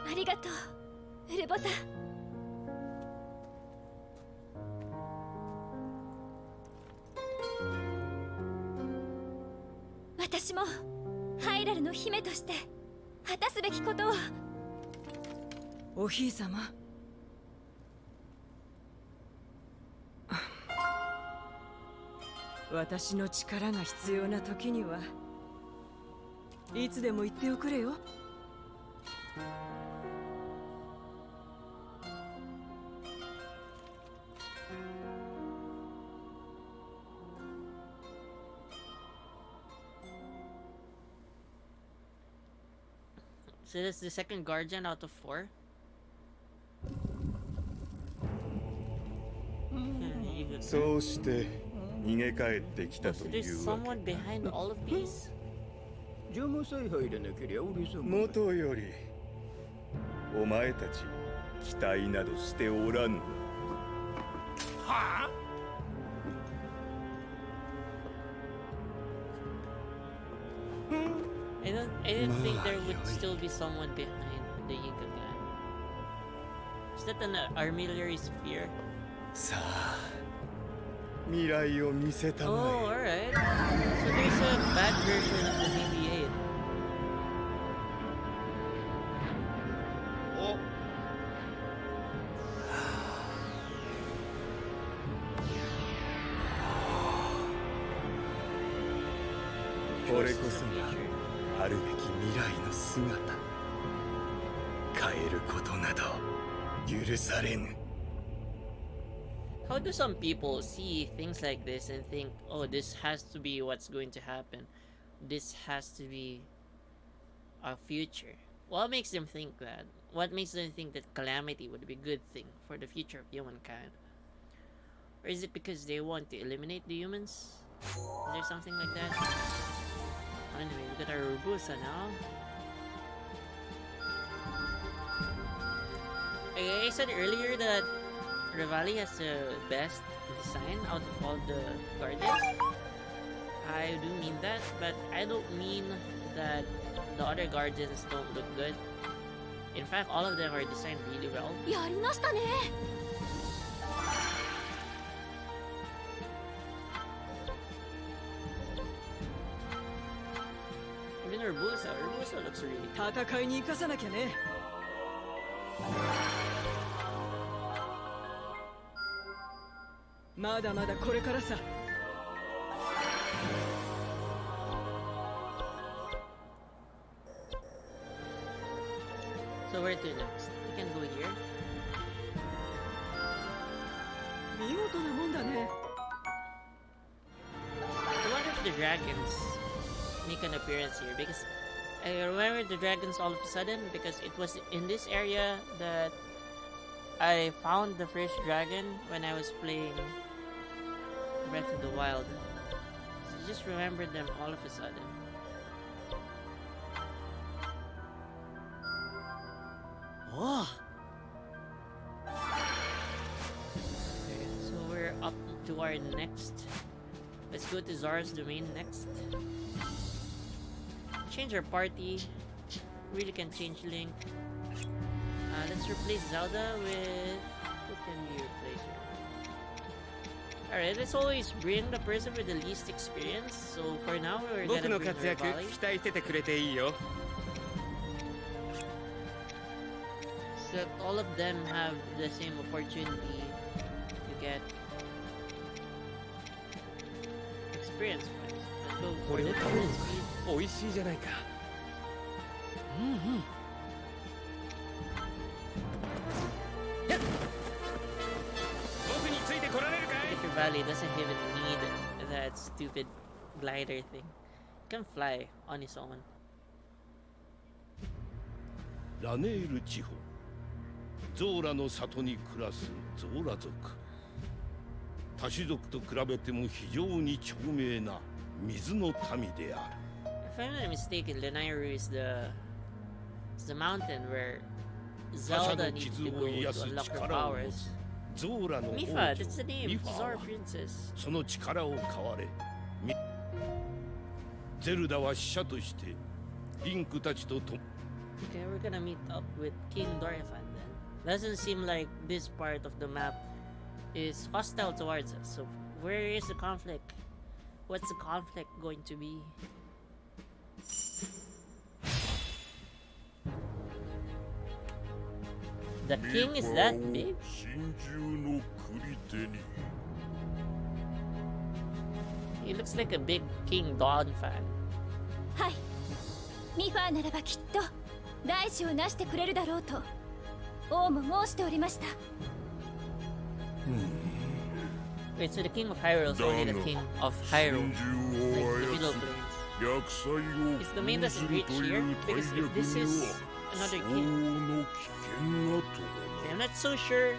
ありがとうウルボさん。私もハイラルの姫として果たすべきことを。おひいさま、私の力が必要な時にはいつでも言っておくれよ。So that's the second guardian out of 4. Yeah, you go. そうして逃げ帰ってきた So と there's いうわ someone けか。 behind all of these? 邪魔さえ入らなけりゃ俺様もとよりお前たち期待などしておらぬ。はあ。 I didn't think there would still be someone behind the Yinka clan. Is that an armillary sphere? さあ、未来を見せた Oh, ま alright. So there's a bad version of the BB-8. お。え。これこそがあるべき未来の姿。変えることなど許されぬ。 How do some people see things like this and think, oh, this has to be what's going to happen? This has to be our future? What makes them think that? What makes them think that calamity would be a good thing for the future of humankind? Or is it because they want to eliminate the humans? Is there something like that? Anyway, we got our Rubusa now. I said earlier that Revali has the best design out of all the guardians. I do mean that, but I don't mean that the other guardians don't look good. In fact, all of them are designed really well. やりましたね。 Even Urbosa looks really good. 戦いに生かさなきゃね。まだまだこれからさ。 So where to next? We can go here. 見事なもんだね。 I wonder if the dragons make an appearance here because I remember the dragons all of a sudden because it was in this area that I found the first dragon when I was playing Breath of the Wild. So I just remembered them all of a sudden. Oh. Okay, so we're up to our next. Let's go to Zara's domain next. Change our party. Really can change Link. Let's replace Zelda with... Who can we replace her? Alright, let's always bring the person with the least experience. So for now, we're 僕 gonna の bring 活躍 her Valley. 期待しててくれていいよ。 So that all of them have the same opportunity to get experience points. Let's go こ for れ the を食べる movement speed. 美味しいじゃないか。僕についてこられるかい？ Your Valley doesn't even need that stupid glider thing. It can fly on its own. ラネール地方ゾーラの里に暮らすゾーラ族。他種族と比べても非常に長命な水の民である。 If I'm not mistaken, Lanayru is the mountain where Zelda needs to go to unlock her powers. ゾーラの王 Mifa, 女 that's the name. ミ It's ファ Zora は Princess. その力を買われゼルダは使者としてリンクたちと Okay, we're gonna meet up with King Dorephan then. Doesn't seem like this part of the map is hostile towards us. So where is the conflict? What's the conflict going to be? The king is that big? 真珠の繰り手に He looks like a big King Dawn fan. はいミファーならばきっと大事をなしてくれるだろうと王も申しておりました。 Wait, so the king of Hyrule is only the king of Hyrule, like the middle planes. Is the main doesn't reach here? Because if this is another king, I'm not so sure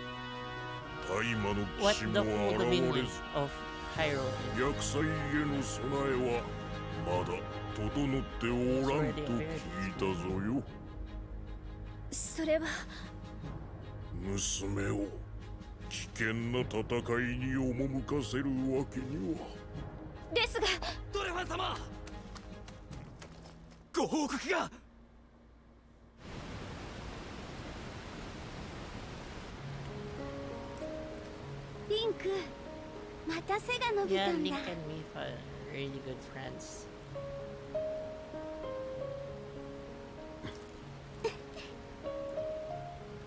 what the full dominion of Hyrule is. 逆祭への備えはまだ整っておらんと聞いたぞよ。それは娘を危険な戦いに赴かせるわけには。ですがドレファン様、ご報告が。リンクまた背が伸び Yeah, たん Link だ。 and Mifa are really good friends.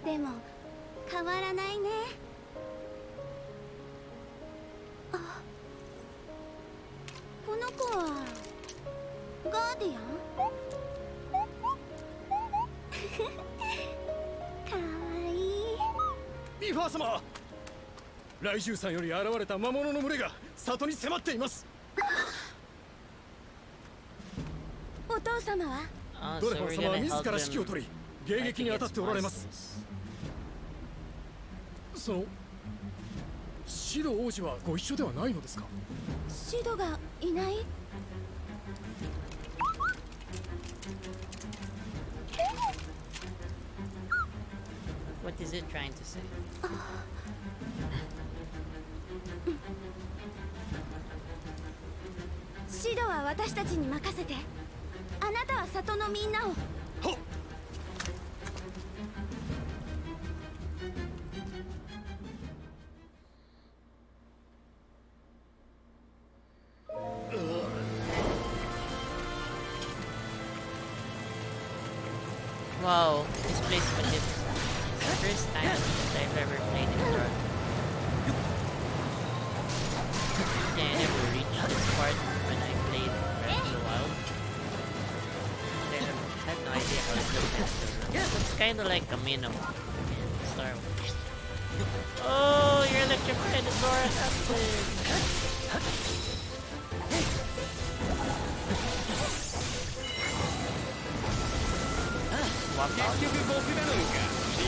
でも変わらないね。あ、この子はガーディアン？かわいい。ミファー様、雷獣さんより現れた魔物の群れが里に迫っています。お父様は？ Oh, ド so レファ we're ン様は gonna 自 help ら指揮を them 取り迎撃に当たっておられます。 monsters. そのシド王子はご一緒ではないのですか？シドがいない？ What is it trying to say? シドは私たちに任せて。あなたは里のみんなを。はっ。Wow, this place is the first time that I've ever played in Run. Yeah, I never reached this part when I played Breath of the Wild. I had no idea how it looked. It's kind of like a Minnow in Star Wars. Oh, you're electrified, the door is active. Walk out. 結局僕なのかリン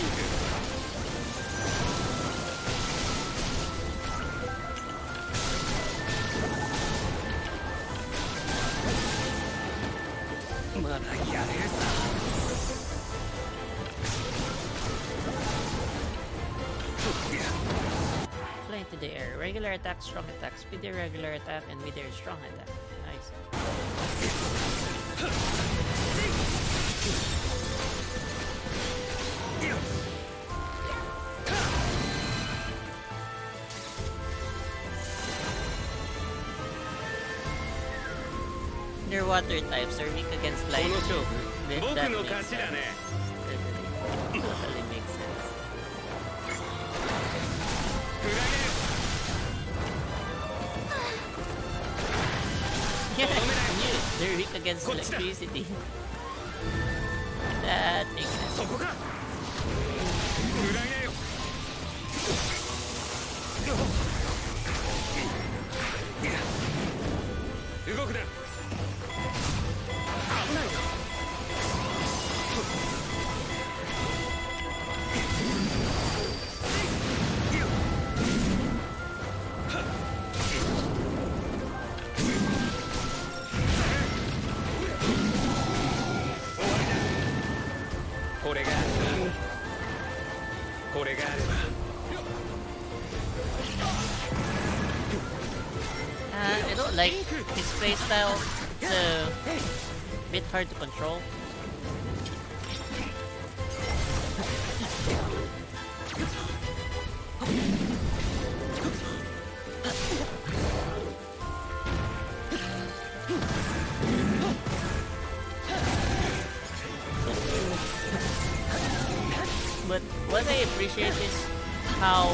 ク まだやれるさ Fly into the air. Regular attack, strong attack, speedy regular attack, and mid-air strong attack. Nice. Their water types are weak against こ light. の勝負 That 僕 makes の勝ちだ sense. ね Totally makes sense. フラ Yeah, I knew it. They're weak against electricity. That makes ゲ sense. そこか裏切よ 動くな危ないよ これがあればこれがあれば I don't like his playstyle. It's a bit hard to control. But what I appreciate is how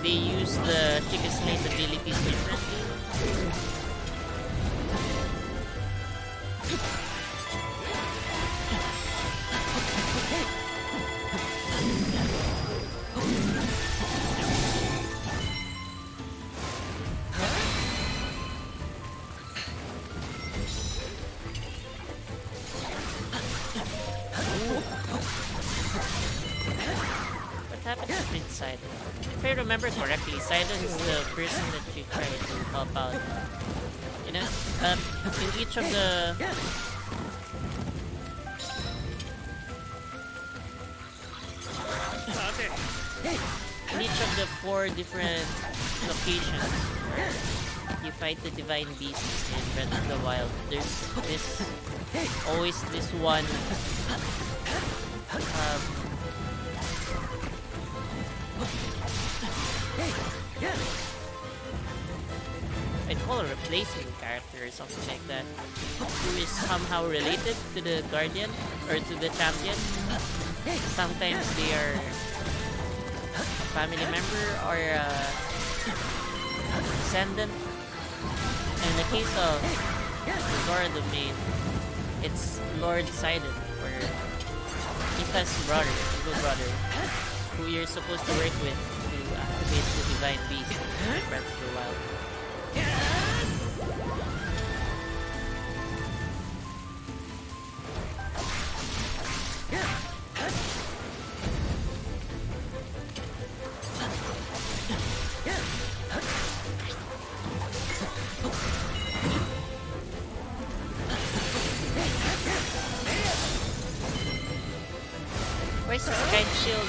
they use the Chicken Slate's abilities differently. What happened to Prince Sidon? If I remember correctly, Sidon is the person that you try to help out. You know, in each of the in each of the 4 different locations where you fight the divine beasts in Breath of the Wild, there's always this one I'd call a replacement character or something like that, who is somehow related to the Guardian or to the Champion. Sometimes they are a family member or a descendant. And in the case of the Zora domain, it's Lord Sidon, or Tifa's brother, evil brother, who you're supposed to work with to activate the divine beast in Breath of the Wild. Why is this kite shield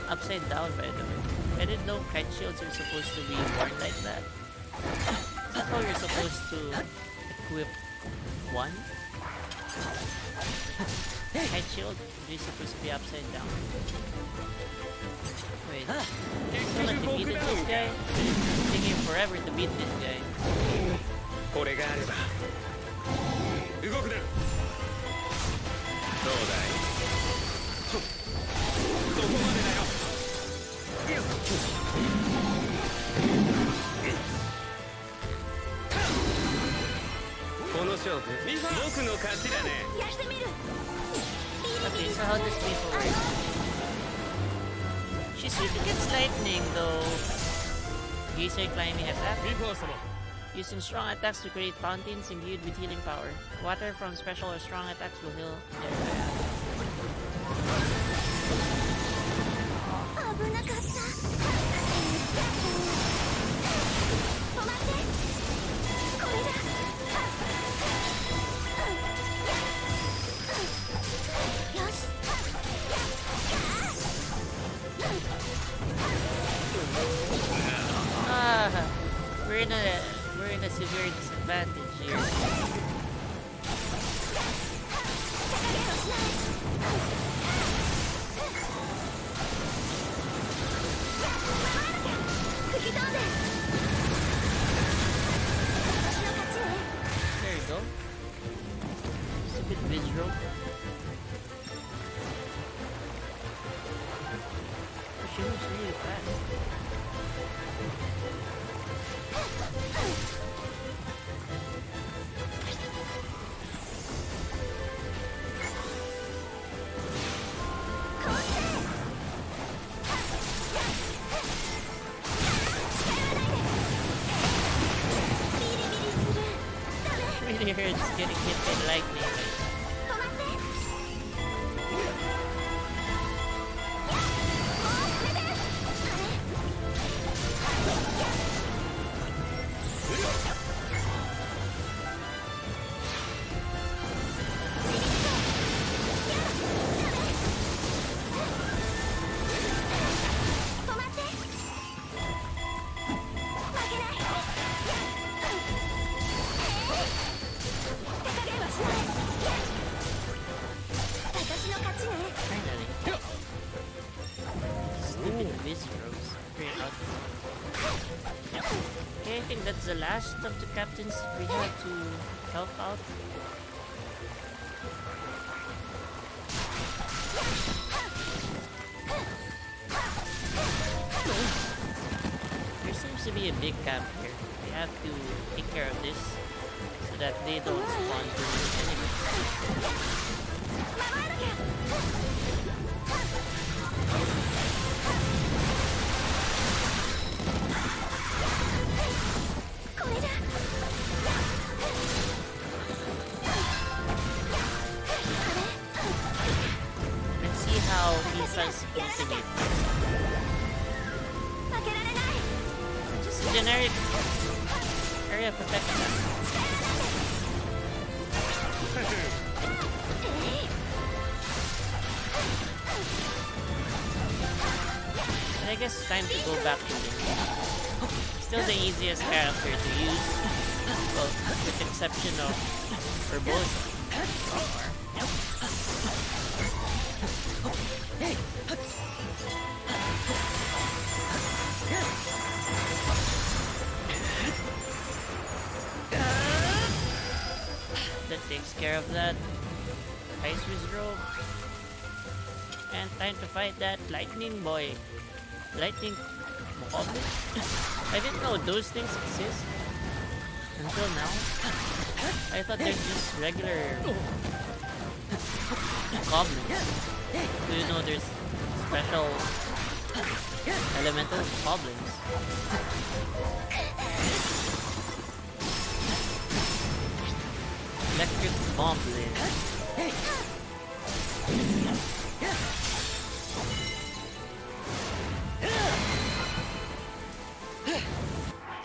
upside down, by the way? I didn't know kite shields are supposed to be worn like that. Is that how you're supposed to equip one? Kite shield is supposed to be upside down. Wait, still not defeated this guy? It's taking forever to beat this guy. これがあれば動くなどうだい勝ちだね。やってみる。 Okay, so how does Mifa work? She sweetly gets lightning though. Geyser climbing attack. ミファー様、 Using strong attacks to create fountains imbued with healing power. Water from special or strong attacks will heal their area. 危なかった。止まって。これじゃ。よし。 Ah, we're in a severe disadvantage here. There you go. Just a bit visual. She moves really fast. Really hurts getting hit by lightning. Finally. Stupid Visceros. Pretty out. Okay, I think that's the last of the captains we had to help out. There seems to be a big camp here. We have to take care of this so that they don't spawn too many enemies. Let's see how Misa's ultimate is. Just a generic area protection. And I guess it's time to go back to Link. Still the easiest character to use. Well, with the exception of Urbosa. That takes care of that. Ice Wizard. And time to fight that lightning boy. Lightning goblin? I didn't know those things exist until now. I thought they're just regular goblins. Do you know there's special elemental goblins? Electric goblin.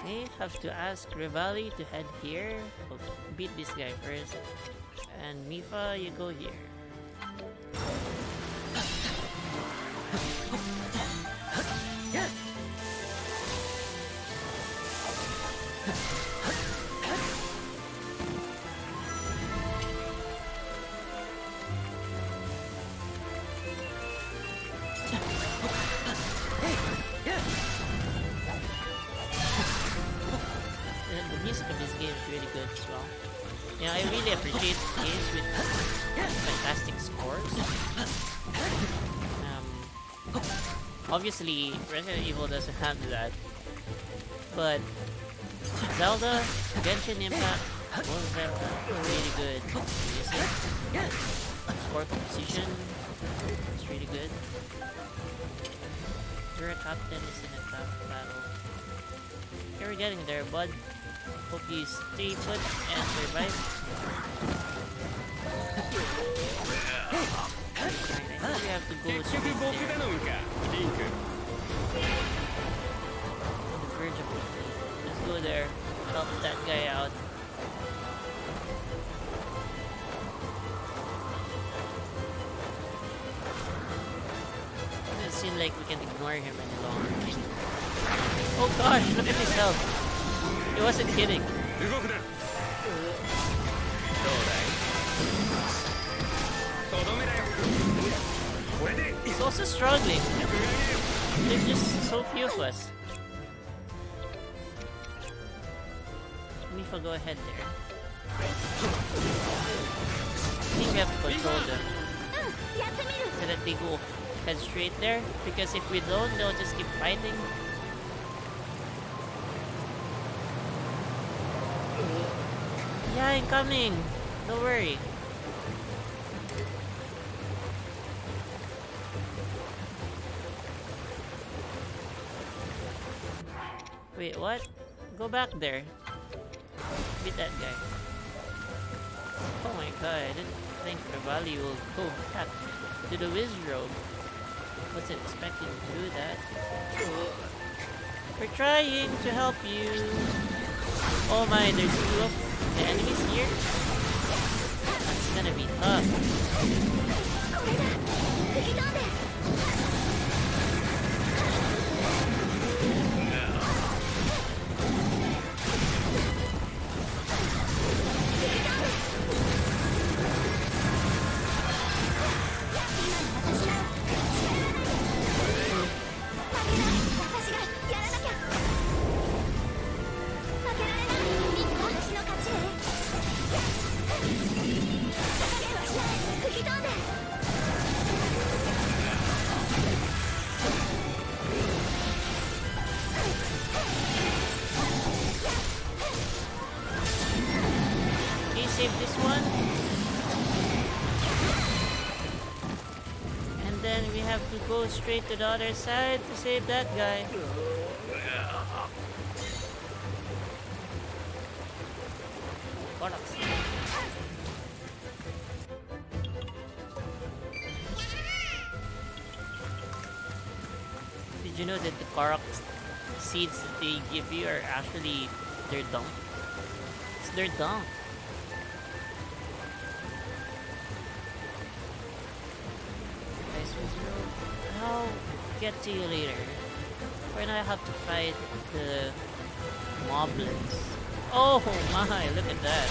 Okay, have to ask Rivali to head here. We'll beat this guy first. And Mifa, you go here. The music of this game is really good as well. You know, I really appreciate games with fantastic scores. Obviously, Resident Evil doesn't have that. But Zelda, Genshin Impact, Both of them are really good. You see? Score composition is really good. Your captain is in a tough battle. You're getting there, bud. Hope you stay put and survive. I think we have to go to the verge of victory. Let's go there. Help that guy out. Doesn't seem like we can ignore him any longer. Oh gosh, look at his health. He wasn't kidding. He's also struggling. There's just so few of us. Mifa, go ahead there. I think we have to control them. So that they go head straight there. Because if we don't, they'll just keep fighting. Yeah, I'm coming. Don't worry. Wait, what? Go back there. Beat that guy. Oh my god, I didn't think Revali will go back to the Wizrobe. Wasn't expecting to do that. We're trying to help you. Oh my, there's two of the enemies here. That's gonna be tough. Save this one. And then we have to go straight to the other side to save that guy. Bollocks. Did you know that the Korok seeds that they give you are actually their dung? It's their dung. I'll get to you later. Right now I have to fight the moblins. Oh my, look at that.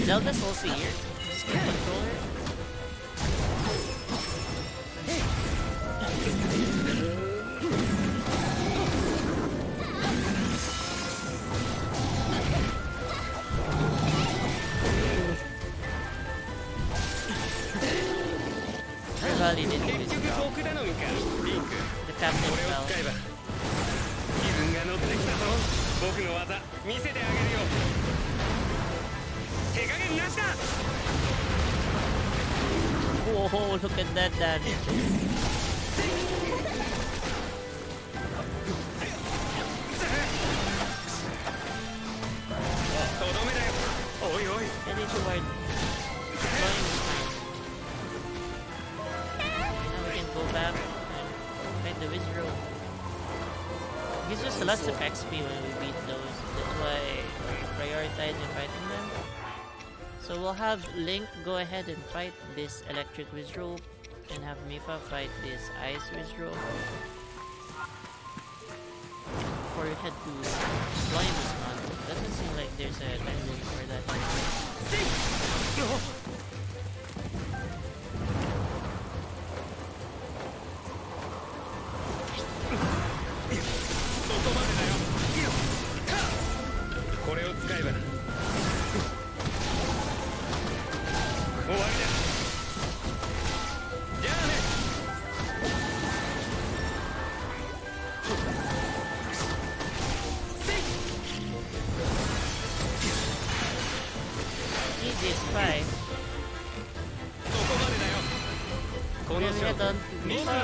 Zelda's also here. Just can control her. Revali didn't do his job. The captain fell. 気分が乗ってきたぞ。僕の技見せてあげるよ。手加減なしだ。 Whoa, look at that damage. Get into our drawing time. Now we can go back and fight the Wizrobe. It's just lots of XP when we beat those. That's why we're prioritizing fighting them. So we'll have Link go ahead and fight this electric Wizrobe, and have Mipha fight this ice Wizrobe. Before we head to Blindness Mountain. Doesn't seem like there's a time limit for that. Easy spy. We'll head on to Mipha.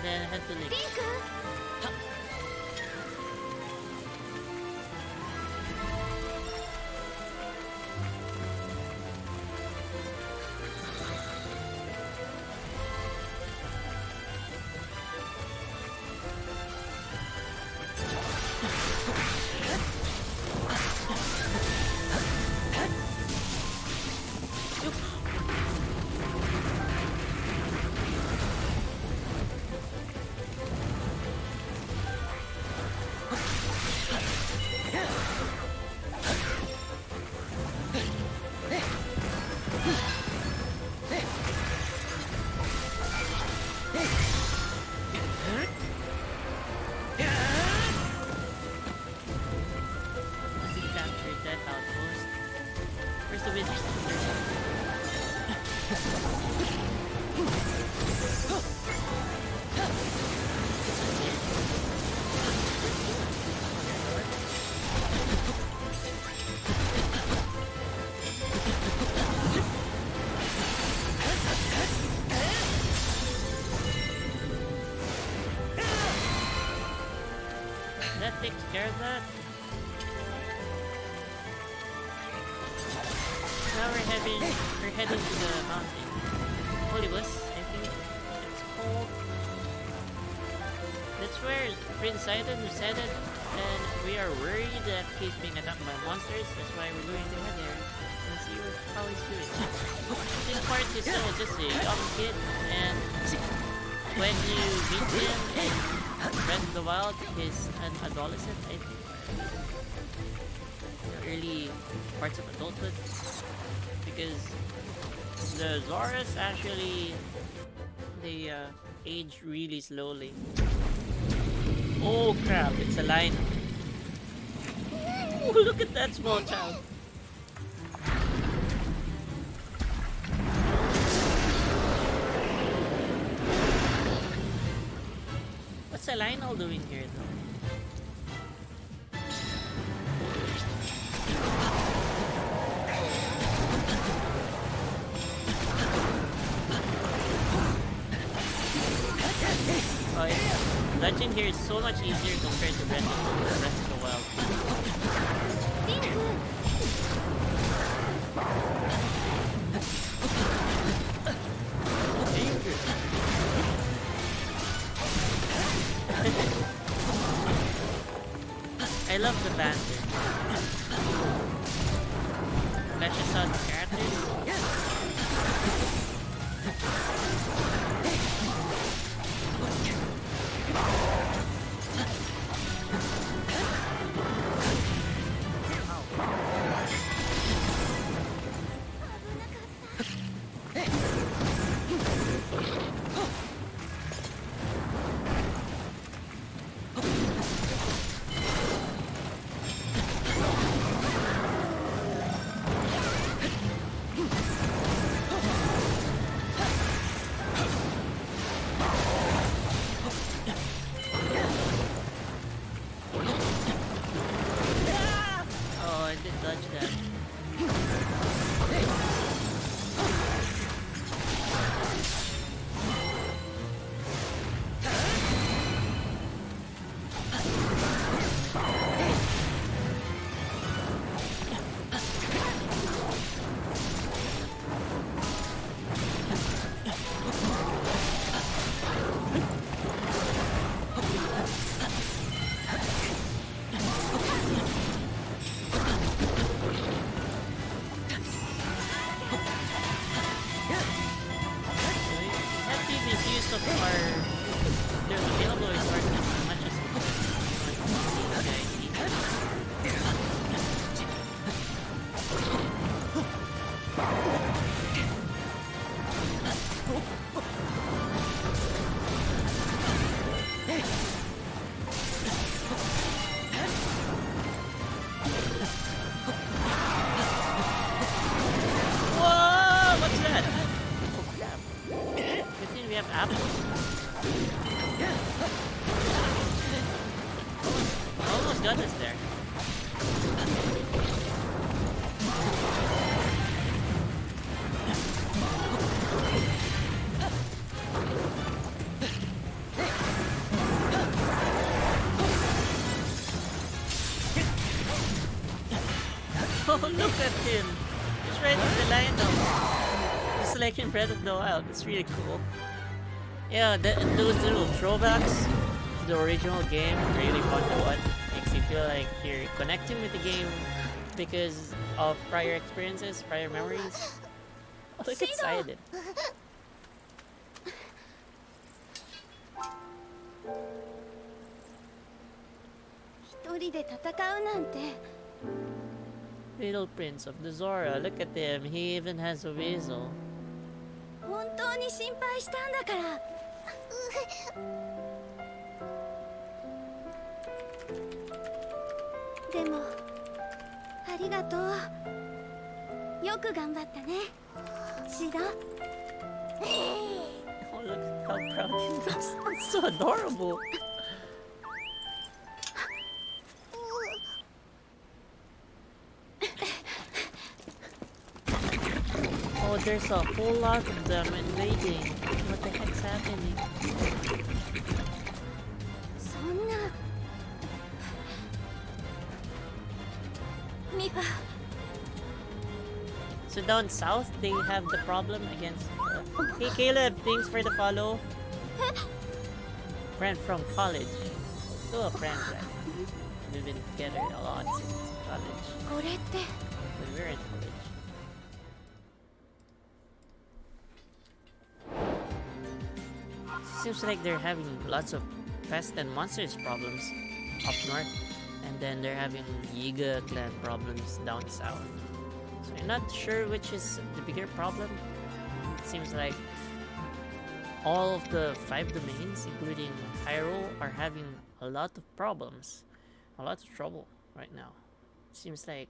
Then head to Link. That takes care of that. Now we're heading to the mountain. Holy Bliss, I think it's called. That's where Prince Sidon resided, and we are worried that he's being attacked by monsters. That's why we're going to head there and see how he's doing. This part is still just a young kid, and when you meet him in Breath of the Wild, he's an adolescent, I think. The early parts of adulthood. Because the Zoras actually, they age really slowly. Oh crap, it's a line. Ooh, look at that small child. What's a Lionel doing here though? Oh yeah, dodging here is so much easier compared to Breath of the Wild. I love the banter. Flashes out the characters. apple. Almost got us there. Oh, look at him! He's riding the lion now. Just like in Breath of the Wild. It's really cool. Yeah, those little throwbacks to the original game are really fun to watch. Makes you feel like you're connecting with the game because of prior experiences, prior memories. Oh, look excited. 一人で戦うなんて Little Prince of the Zora, look at him. He even has a weasel. 本当に心配したんだからでもありがとうよく頑張ったねシド Oh, look at how proud he looks. It's so adorable. Oh, there's a whole lot of them invading. What the heck's happening? そんなミファ So down south, they have the problem against... Hey Caleb, thanks for the follow. Friend from college. Still a friend, right? We've been together a lot since college. これって When we were in college. Seems like they're having lots of pest and monsters problems up north. And then they're having Yiga clan problems down south. So I'm not sure which is the bigger problem. It seems like all of the 5 domains, including Hyrule, are having a lot of problems. A lot of trouble right now. It seems like...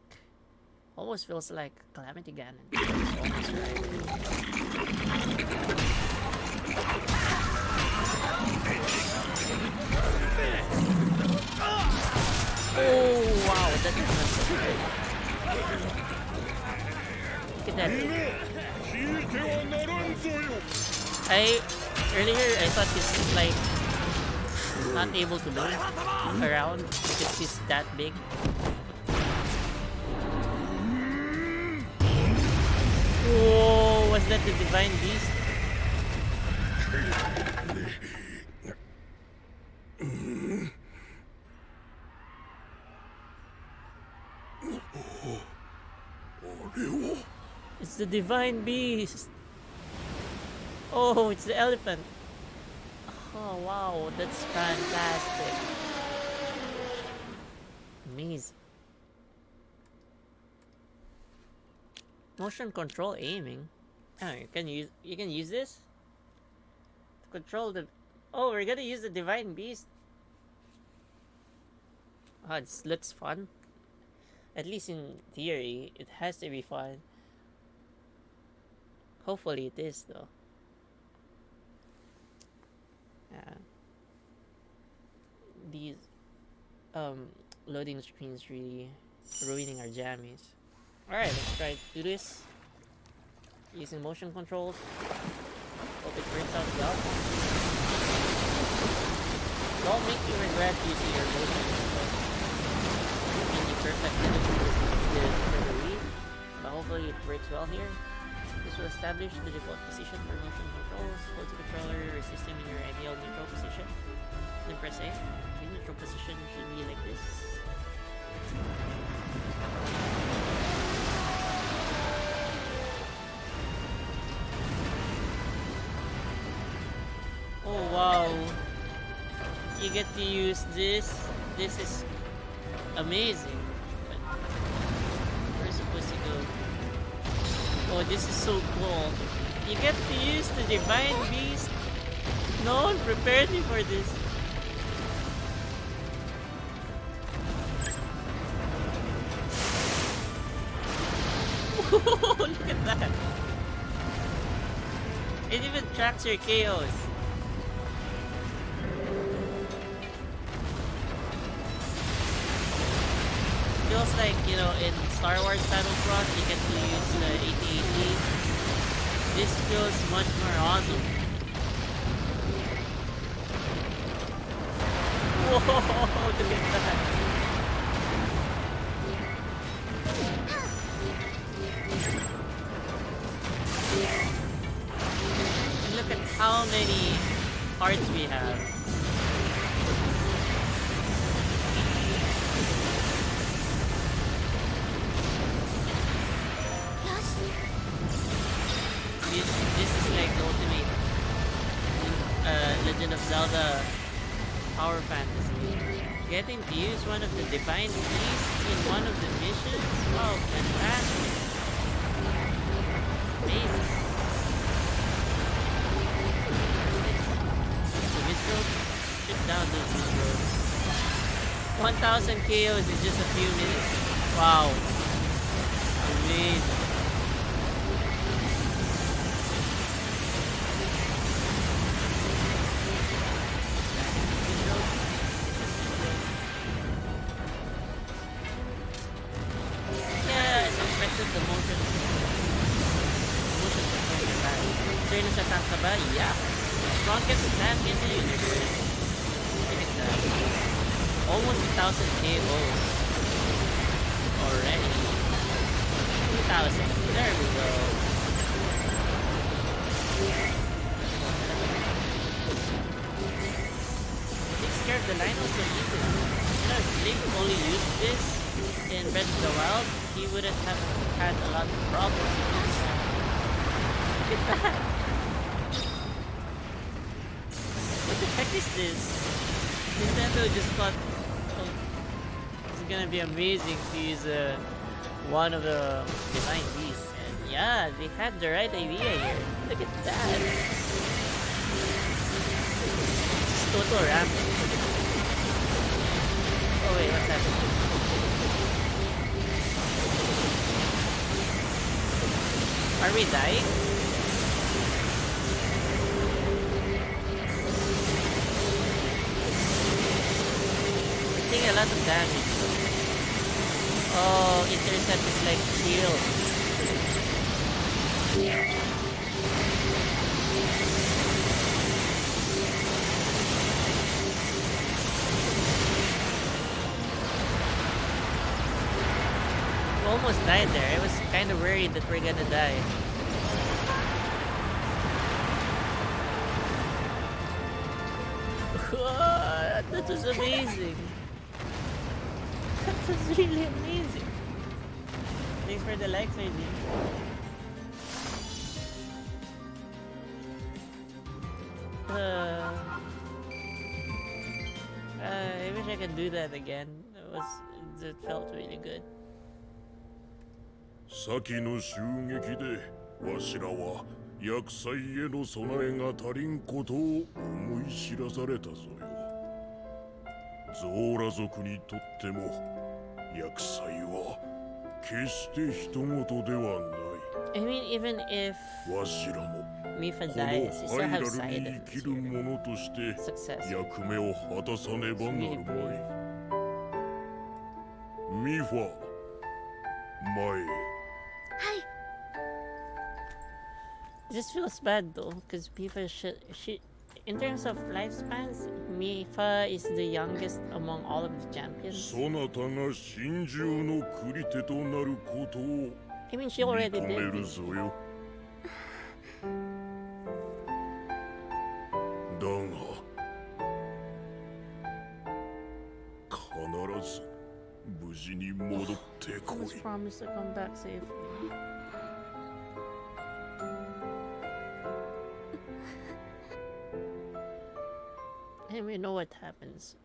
almost feels like Calamity Ganon. It's almost right. Oh wow, that is not so good. Look at that. Earlier I thought he's like not able to move around because he's that big. Whoa, was that the divine beast? It's the divine beast. Oh, it's the elephant. Oh wow, that's fantastic. Amazing. Motion control aiming. Oh, you can use this to control the. Oh, we're gonna use the divine beast. Oh, this looks fun. At least in theory, it has to be fun. Hopefully it is though. Yeah. These loading screens really ruining our jammies. Alright, let's try to do this using motion controls. Hope it works out well. Don't make you regret using your motion controls. Can be perfected the Wii, but hopefully it works well here. This will establish the default position for motion controls. Hold the controller or system in your ideal neutral position. Then press A. The neutral position should be like this. Oh wow! You get to use this. This is amazing. But we're supposed to go. Oh, this is so cool. You get to use the divine beast. No one prepared me for this. Look at that. It even tracks your KOs. feels like, you know, in Star Wars Battlefront, you get to use the AT-AT. This feels much more awesome. Whoa, look at that. And look at how many hearts we have. This is like the ultimate Legend of Zelda power fantasy. Getting to use one of the divine keys in one of the missions? Wow, fantastic. Amazing. So Visdrop, shut down those Visdrops. 1,000 KOs in just a few minutes. Wow. Amazing. Yeah. Strongest champion in the universe. Look at that. Almost 1,000 KOs. Already. 2,000. There we go. Takes care of the Lionel so easily. You know, if Link only used this in Breath of the Wild, he wouldn't have had a lot of problems. Look at that. What the heck is this? Nintendo just thought, oh, it's gonna be amazing to use one of the divine beasts. And yeah, they had the right idea here. Look at that. It's total rampage. Oh wait, what's happening? Are we dying? Taking a lot of damage. Oh, intercept is like shield. We almost died there. I was kind of worried that we're gonna die. That was amazing. That was really amazing. Thanks for the likes, ID. I wish I could do that again. It felt really good. 先の襲撃でわしらは厄災への備えが足りんことを思い知らされたぞよ。ゾーラ族にとっても厄災は決して人事ではない。I mean, even if わしらも Mipha この dies, you ハ still イ have ラル side に effects 生きる here. 者として Success. 役目を果たさねばなるまい。ミファ、前へ。It just feels bad though, because Mipha she in terms of lifespans, Mipha is the youngest among all of the champions. そなたが心中の繰り手となることを I mean, she already 認め did. るぞよ。だが必ず無事に戻ってこ Let's い。 promise to come back safely. And we know what happens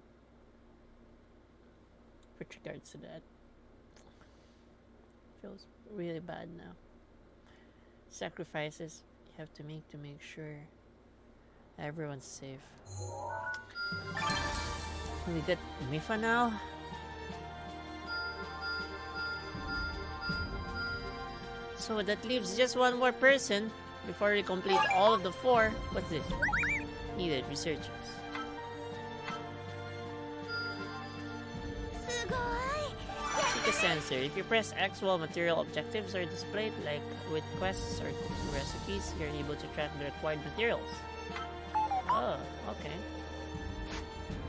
with regards to that. Feels really bad now. Sacrifices you have to make sure everyone's safe. We got Mipha now. So that leaves just one more person before we complete all of the 4. What's this? Needed researchers. すごい。やっ a sensor. If you press X while material objectives are displayed, like with quests or cooking recipes, you're able to track the required materials. Oh, okay.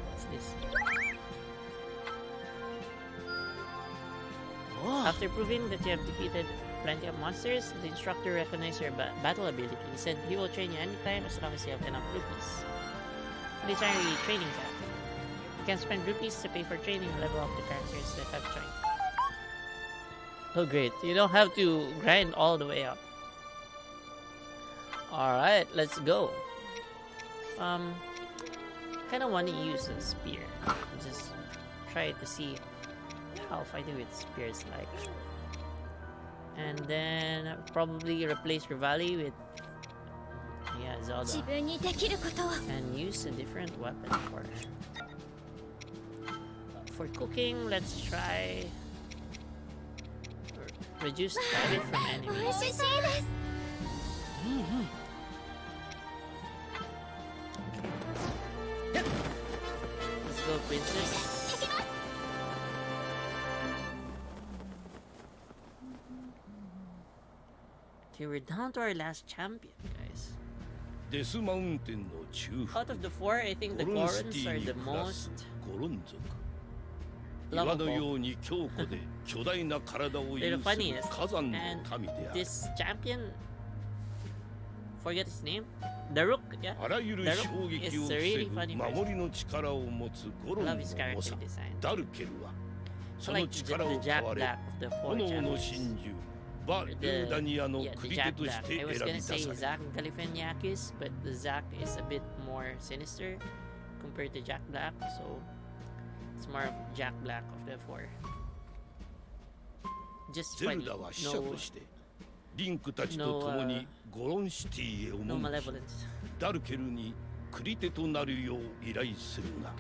What's this? After proving that you have defeated plenty of monsters, the instructor recognizes your battle ability. He said he will train you anytime as long as you have enough rupees. These are the training camp. You can spend rupees to pay for training and level up the characters that have joined. Oh great, you don't have to grind all the way up. Alright, let's go. Kinda wanna use a spear. Just try to see how fighting with spear is like. And then probably replace Rivali with Zelda. 自分にできることを And use a different weapon for cooking. Let's try reduce damage from 美 enemies. 味しそうです Let's go, princess. Okay, we're down to our last champion, guys. デスマウンテンの中腹 Out of the four, I think the ゴロンシテ Gorons ィ are に the 暮らす most ゴロン族岩の lovable. ように強固で巨大な体を They're 有 the する funniest. 火山の And 民である this champion, forget his name, Daruk, yeah? あらゆる Daruk 衝撃 is を a 防 really ぐ funny 守 person. りの力を持つゴロン I の love his 猛 character 者 design. ダルケルは I その like the 力を Jack 買われ Black of the four 炎の champions. 真珠バ・ル The, ーダニアの yeah, ク the リテ Jack とし Black. て I was 選び gonna 出 say され Zack Galifianakis, but the Zack is a bit more sinister compared to Jack Black, so it's more of Jack Black of the four. Just ゼ funny, ルダは使者 no, としてリンクたちと共にゴロンシティへ no 赴き malevolence. ダルケルにクリテとなるよう依頼するが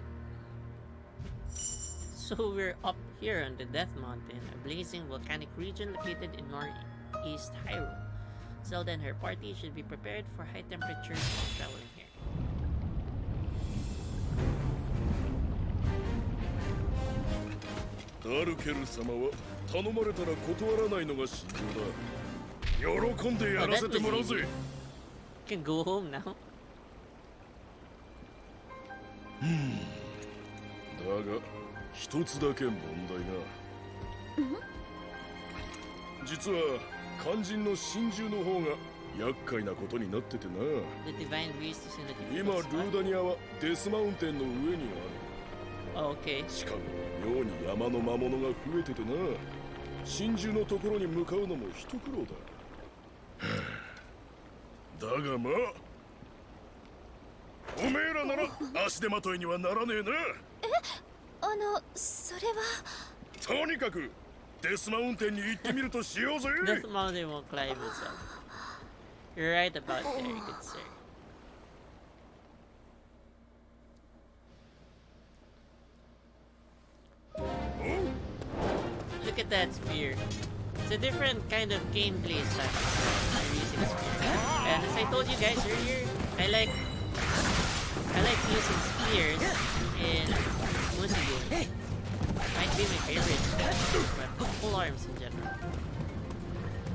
So we're up here on the Death Mountain, a blazing volcanic region located in northeast Hyrule. Zelda and her party should be prepared for high temperatures while traveling here. ダルケル様は頼まれたら断らないのが信条だ。喜んでやらせてもらうぜ。 You can go home now. だが一つだけ問題が。実は肝心の真珠の方が厄介なことになっててな。 The divine beast is in the 今 difficult ルー spot. ダニアはデスマウンテンの上に Oh, okay. ある。しかも妙に山の魔物が増えててな。真珠のところに向かうのも一苦労だ。だがまあおめえらなら足手まといにはならねえな。それはとにかくデスマウンテンに行ってみるとしようぜ。 Death Mountain won't climb itself. You're right about there, good sir. Look at that spear. It's a different kind of gameplay style for using spear. And as I told you guys earlier, I like using spears in Musi games. Might be my favorite weapon, full arms in general.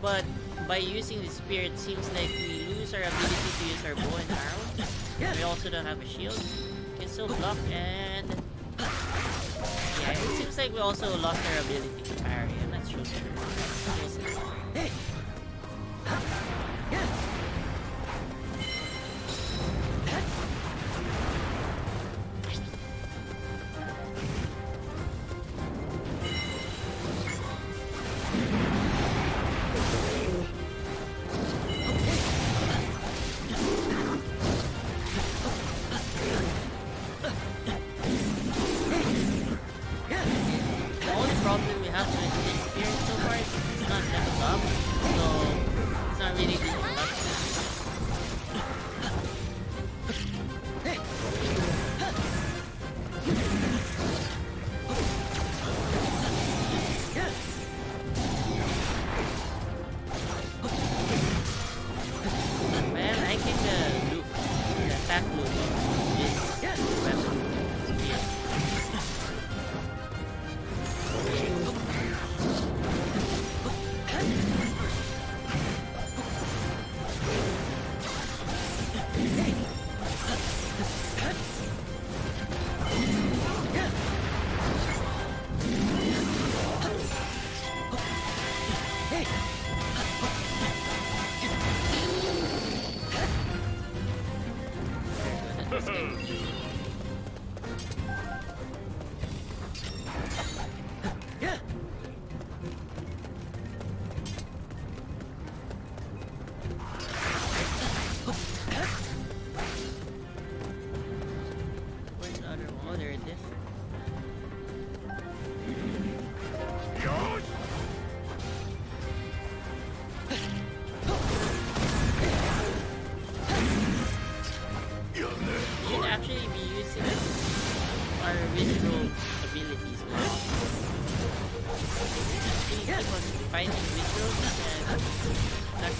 But by using the spear, it seems like we lose our ability to use our bow and arrow. We also don't have a shield. We can still block and yeah, it seems like we also lost our ability to parry. I'm not sure. The only problem we have with this spear so far is it's not leveled up.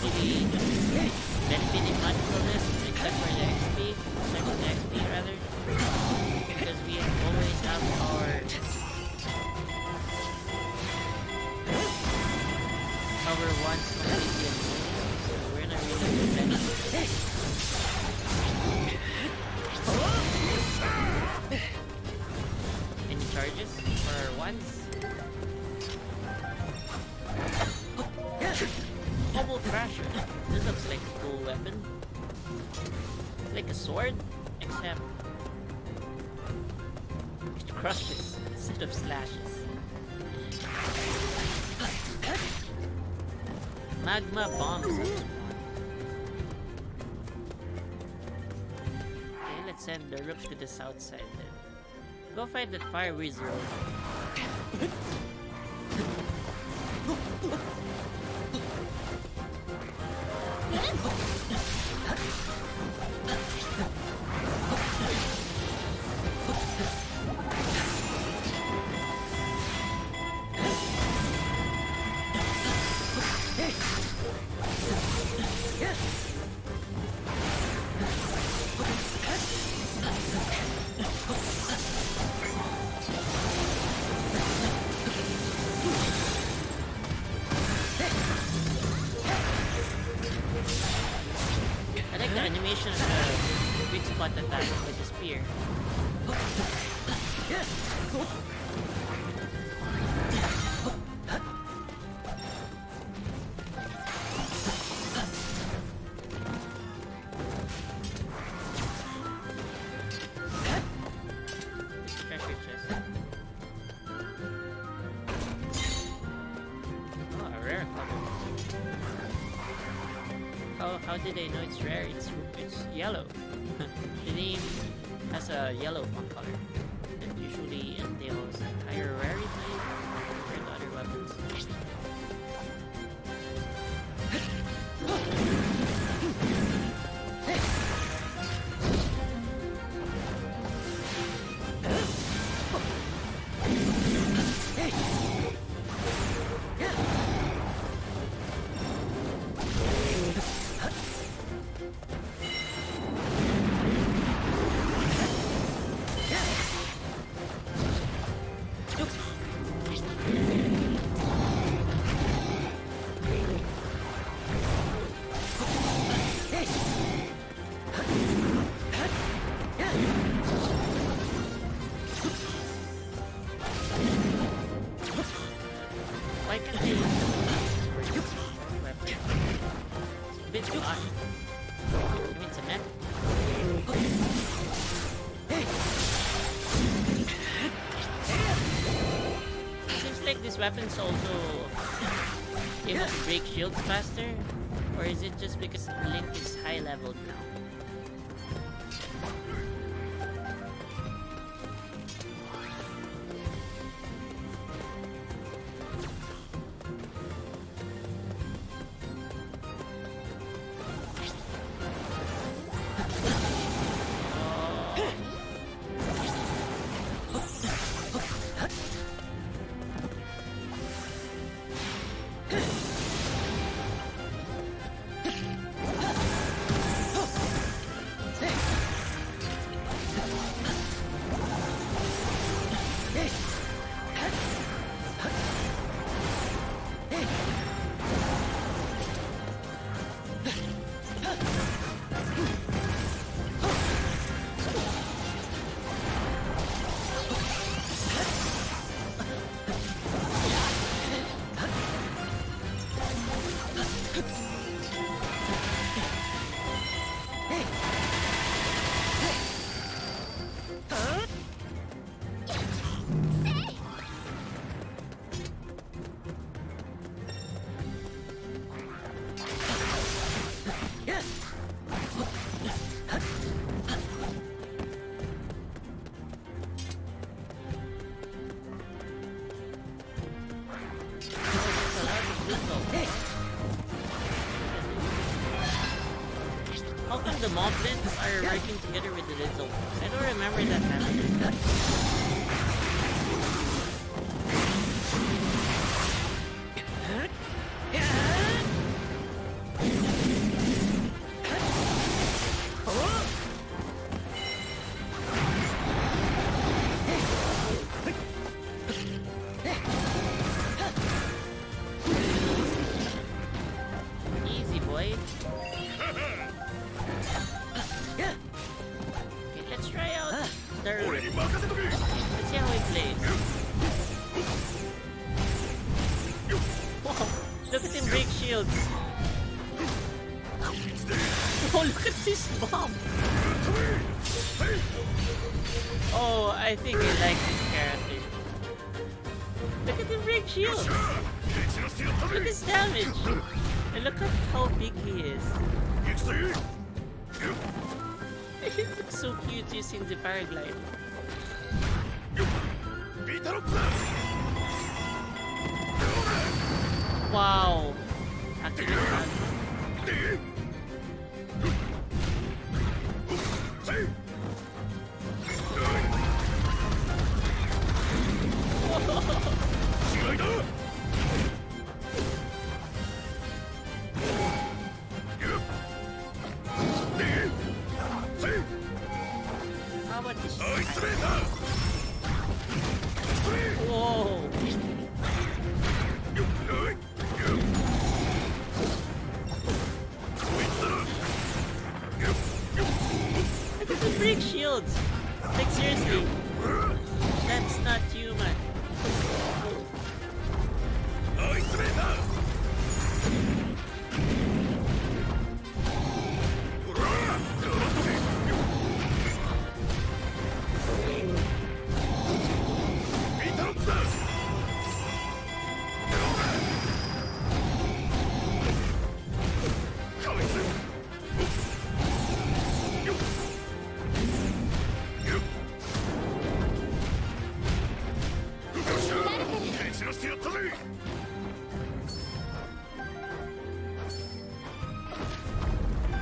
really benefiting much from this, except for the XP, rather, because we always have our ones completely immune, so we're not really benefit. Any charges for ones? Bubble Crusher. This looks like a cool weapon. It's like a sword, except it crushes instead of slashes. Magma bombs. Okay, let's send the Rook to the south side then. Go fight that fire wizard. Animation of the big spot attack with the spear. Treasure chest. Oh, a rare color. How did I know it's rare? It's yellow. The name has a yellow font color that usually entails higher rarity compared to other weapons. Why can't I use the weapon? It's a bit odd. I mean, it's a mech. Seems like this weapon's also able to break shields faster, or is it just because Link is high leveled now? How come the moblins are working together with the little ones? I don't remember that happening. boy. Okay, let's try out the... Let's see how he plays. Wow, look at him break shields. Oh, look at this bomb. Oh, I think I like this character. Look at him break shields. Look at his damage. And look at how big he is. He looks so cute using the paraglide. Wow. Activate that. How about this? Whoa. Look at the break shields. Like seriously. That's not human.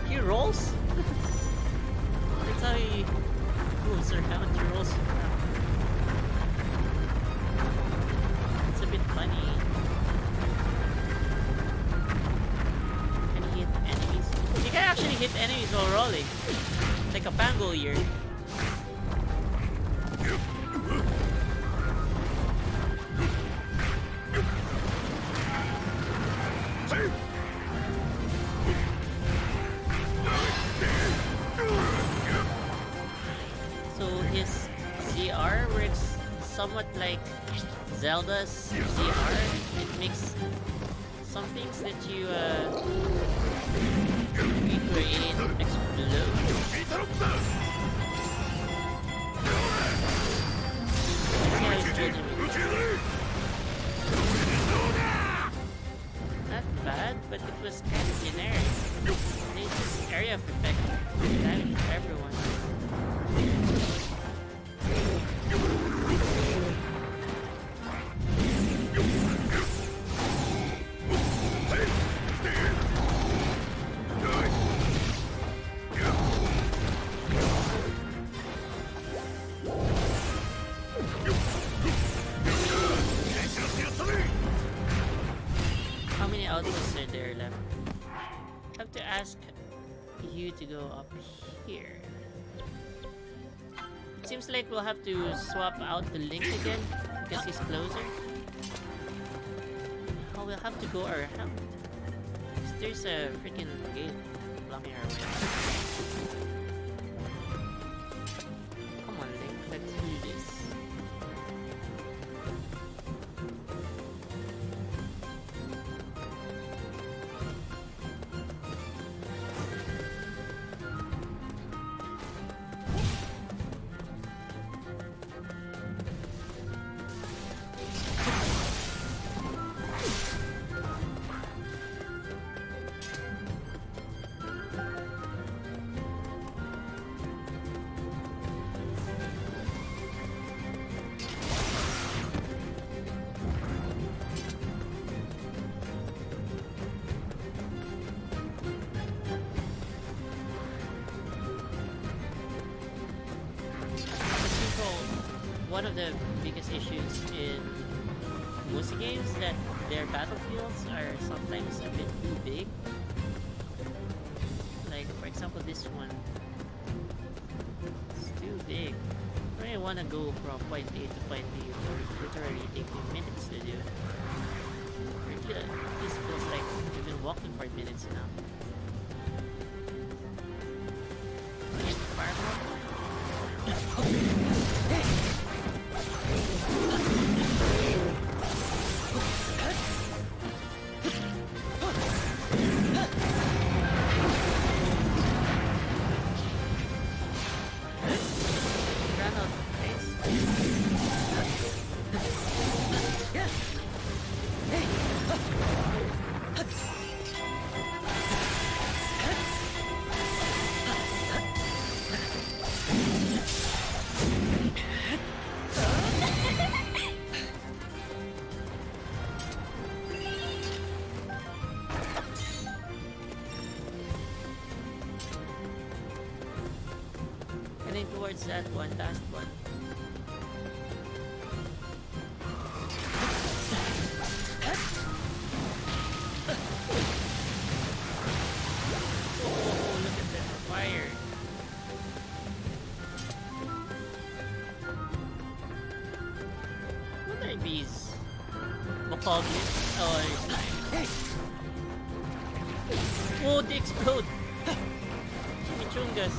He rolls? That's how he moves around. He rolls around. It's a bit funny. Can he hit enemies? You can actually hit enemies while rolling. Like a pangolier. So his CR works somewhat like Zelda's CR. It makes some things that you recreate explode. See how he's building it. Not bad, but it was kind of generic. They just area of effect damage for everyone. How many outposts are there left? I have to ask you to go up here. It seems like we'll have to swap out the Link again because he's closer. Oh, we'll have to go around. There's a freaking gate blocking our way. Come on, Link, let's do this. One of the biggest issues in most games that their battlefields are sometimes a bit too big. Like for example this one. It's too big. I really want to go from point A to point B, it will literally take me minutes to do. This feels like even We walked in 4 minutes now. Heading towards that one, last one. Oh, look at that fire. What are these? Mokoglins? Oh, it's slime. Oh, they explode! Chimichungas.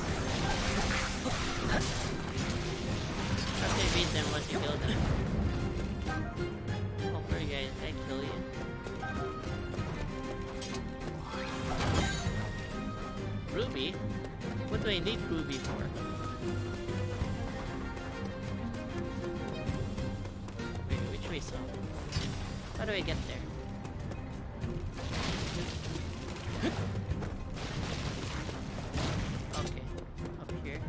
After you beat them, once you kill them. Oh, poor guys, I kill you. Ruby? What do I need Ruby for? Wait, which way so? How do I get there? Okay, up here.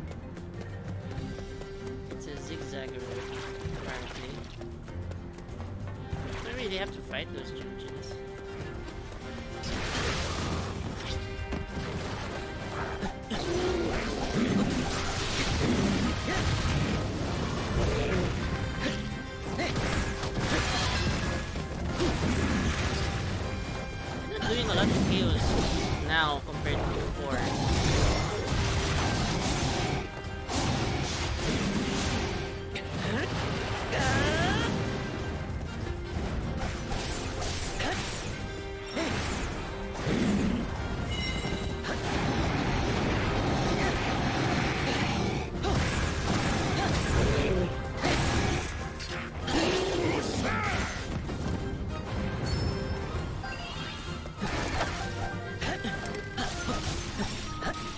It's a zigzag road, apparently. I don't really have to fight those judges. I'm not doing a lot of kills now compared to before.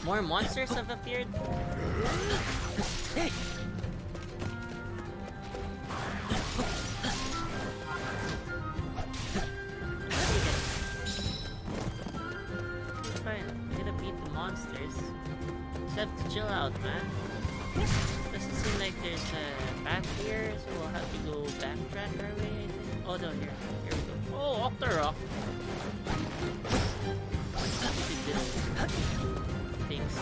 More monsters have appeared? It's fine, I'm gonna beat the monsters. Just have to chill out, man. Doesn't seem like there's a path here, so we'll have to go backtrack our way, I think. Oh no, here we go. Oh, Octorok! Stupid little things.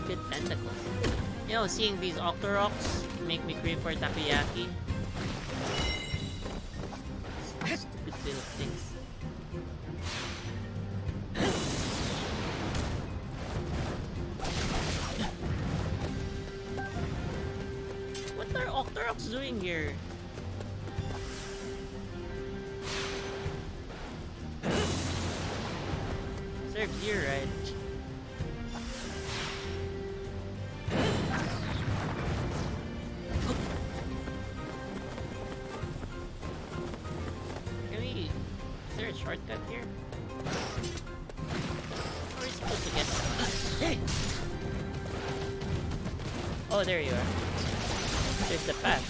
Good tentacles. You know, seeing these Octoroks make me crave for takoyaki. Stupid little things. What are Octoroks doing here? They're here, right? Is there a shortcut here? How are we supposed to get there? Oh, there you are. There's the path.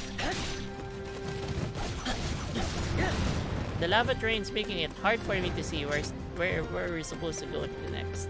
The lava terrain's making it hard for me to see where we're supposed to go next.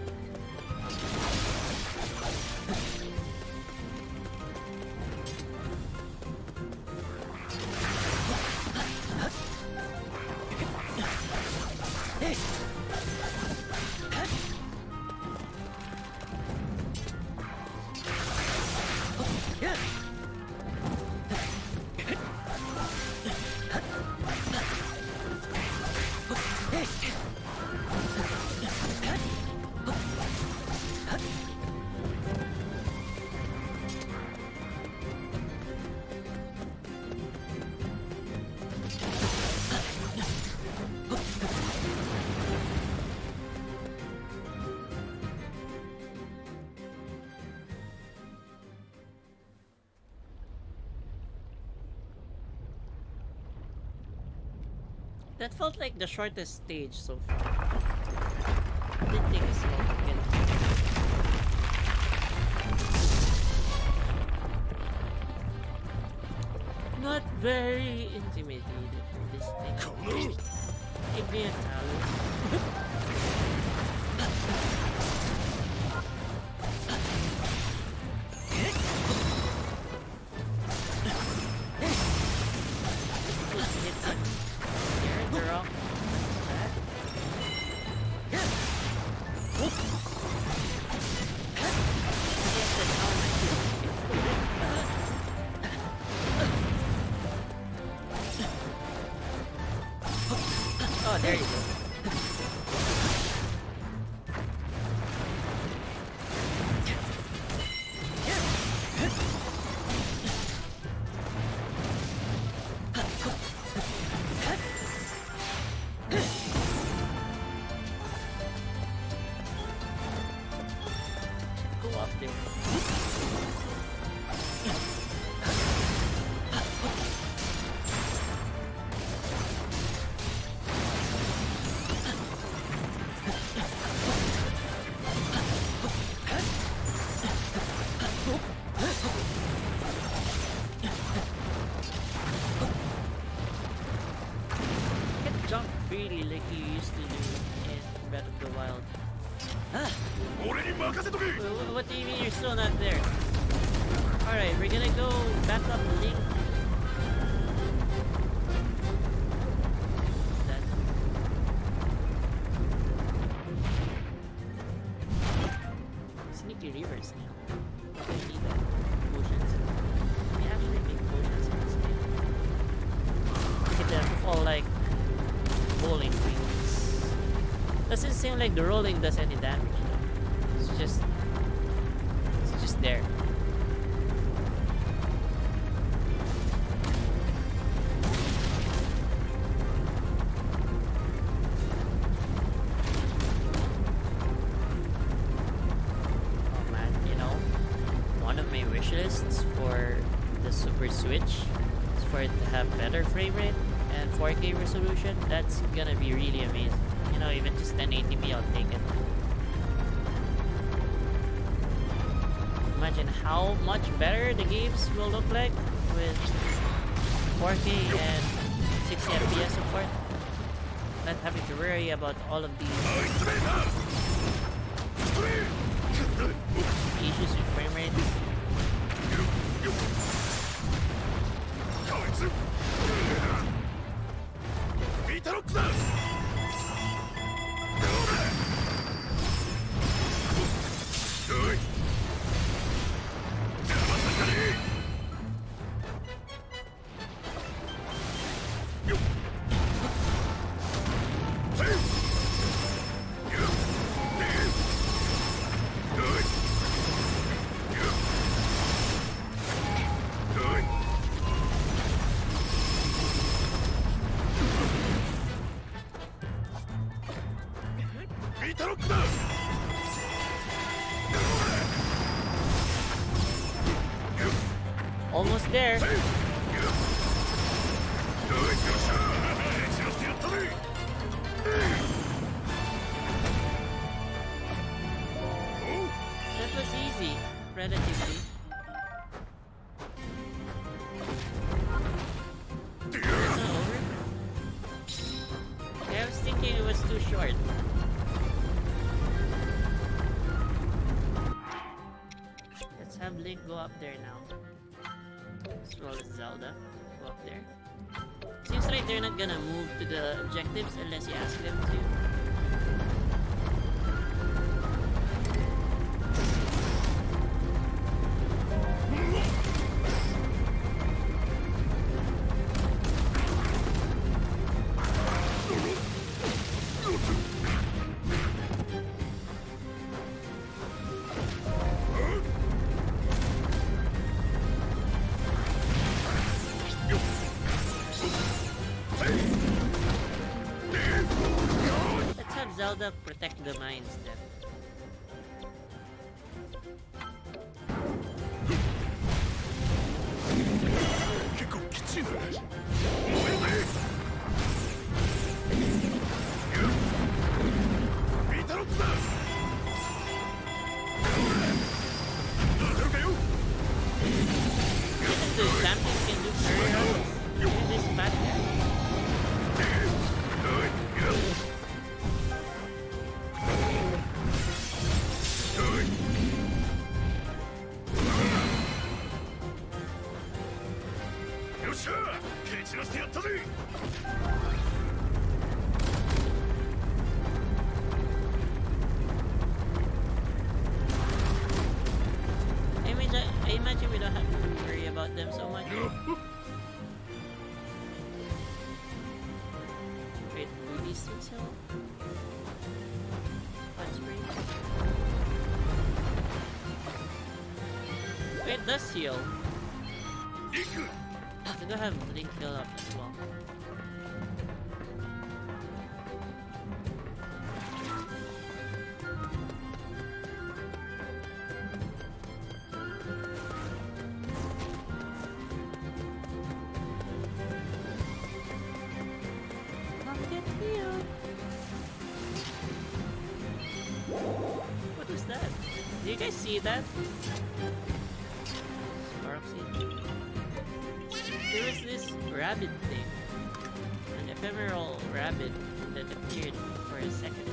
That felt like the shortest stage so far. It didn't take us long to get it. Not very intimidated with this thing. Give me a talent. Oh, there you go. Go up there. Jump freely like you used to do in Breath of the Wild. What do you mean you're still not there? Alright, we're gonna go back up Link. That. Sneaky reverse now. I need that. Potions. We actually make potions in this game. Look at them all like bowling wings. Doesn't seem like the rolling does any damage though. It's just there. Oh man, you know, one of my wish lists for the Super Switch is for it to have better frame rate and 4K resolution. That's gonna be really amazing. You know, even just 1080p, I'll take it. Imagine how much better the games will look like with 4K and 60 FPS support. Not having to worry about all of these issues with frame rate. Almost there. That was easy, relatively. It's not over? Okay, I was thinking it was too short. Let's have Link go up there now. As well as Zelda. Go up there. Seems like they're not gonna move to the objectives unless you ask them to. Zelda protect the mines then. Hill? Hot Springs? Wait, it does heal. I do have Link heal up as well. What was that? Did you guys see that? There was this rabbit thing. An ephemeral rabbit that appeared for a second.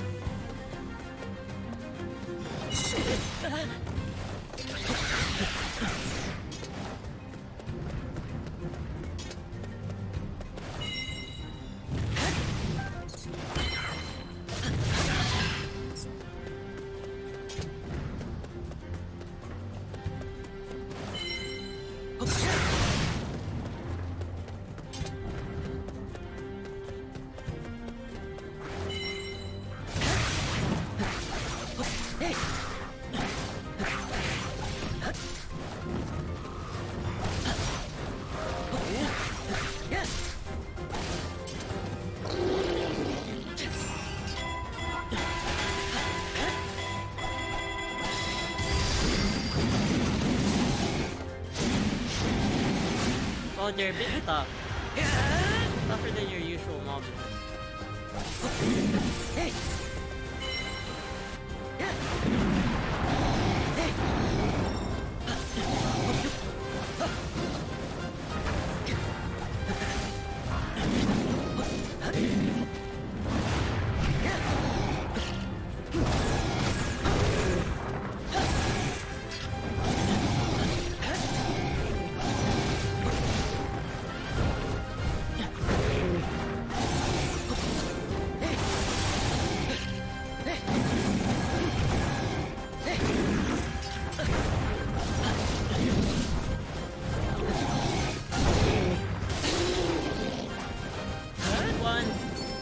Oh, they're a bit tough. Tougher than your usual mob.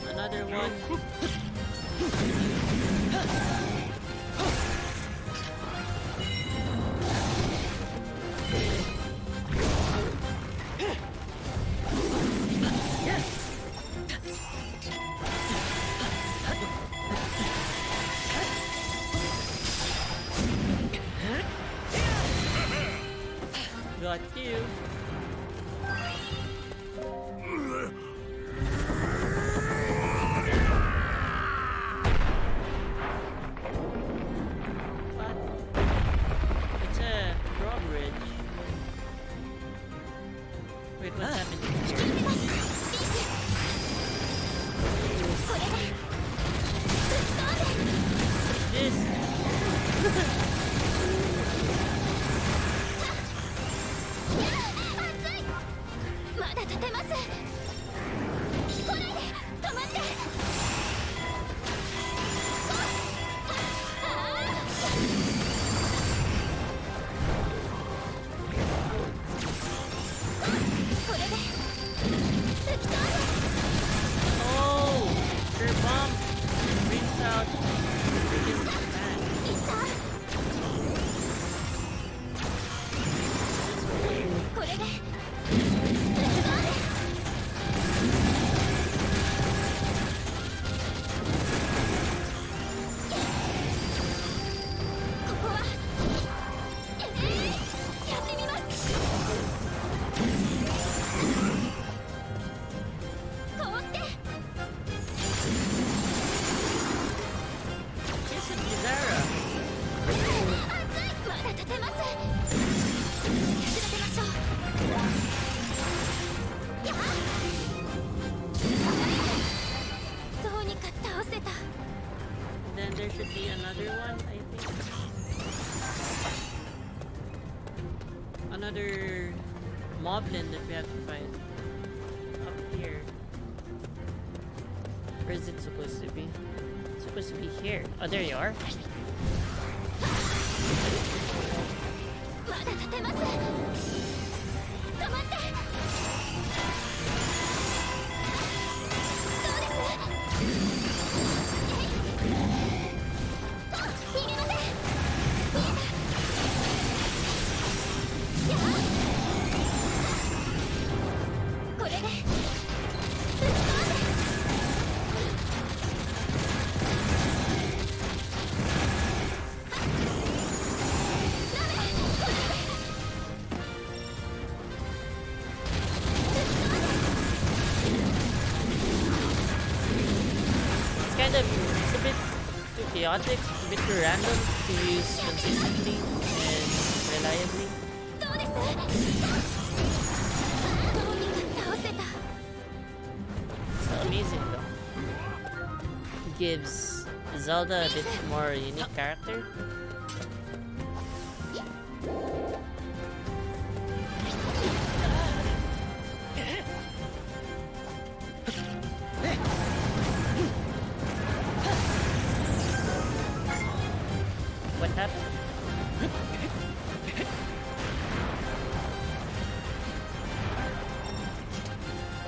Another one. Got you. Wait, what's happening? This. Then there should be another one, I think. Another moblin that we have to fight up here. Where is it supposed to be? It's supposed to be here. Oh, there you are. it's a bit too chaotic, a bit too random to use consistently and reliably. どうですどうにか倒せた So amazing though. Gives Zelda a bit more unique character. What happened?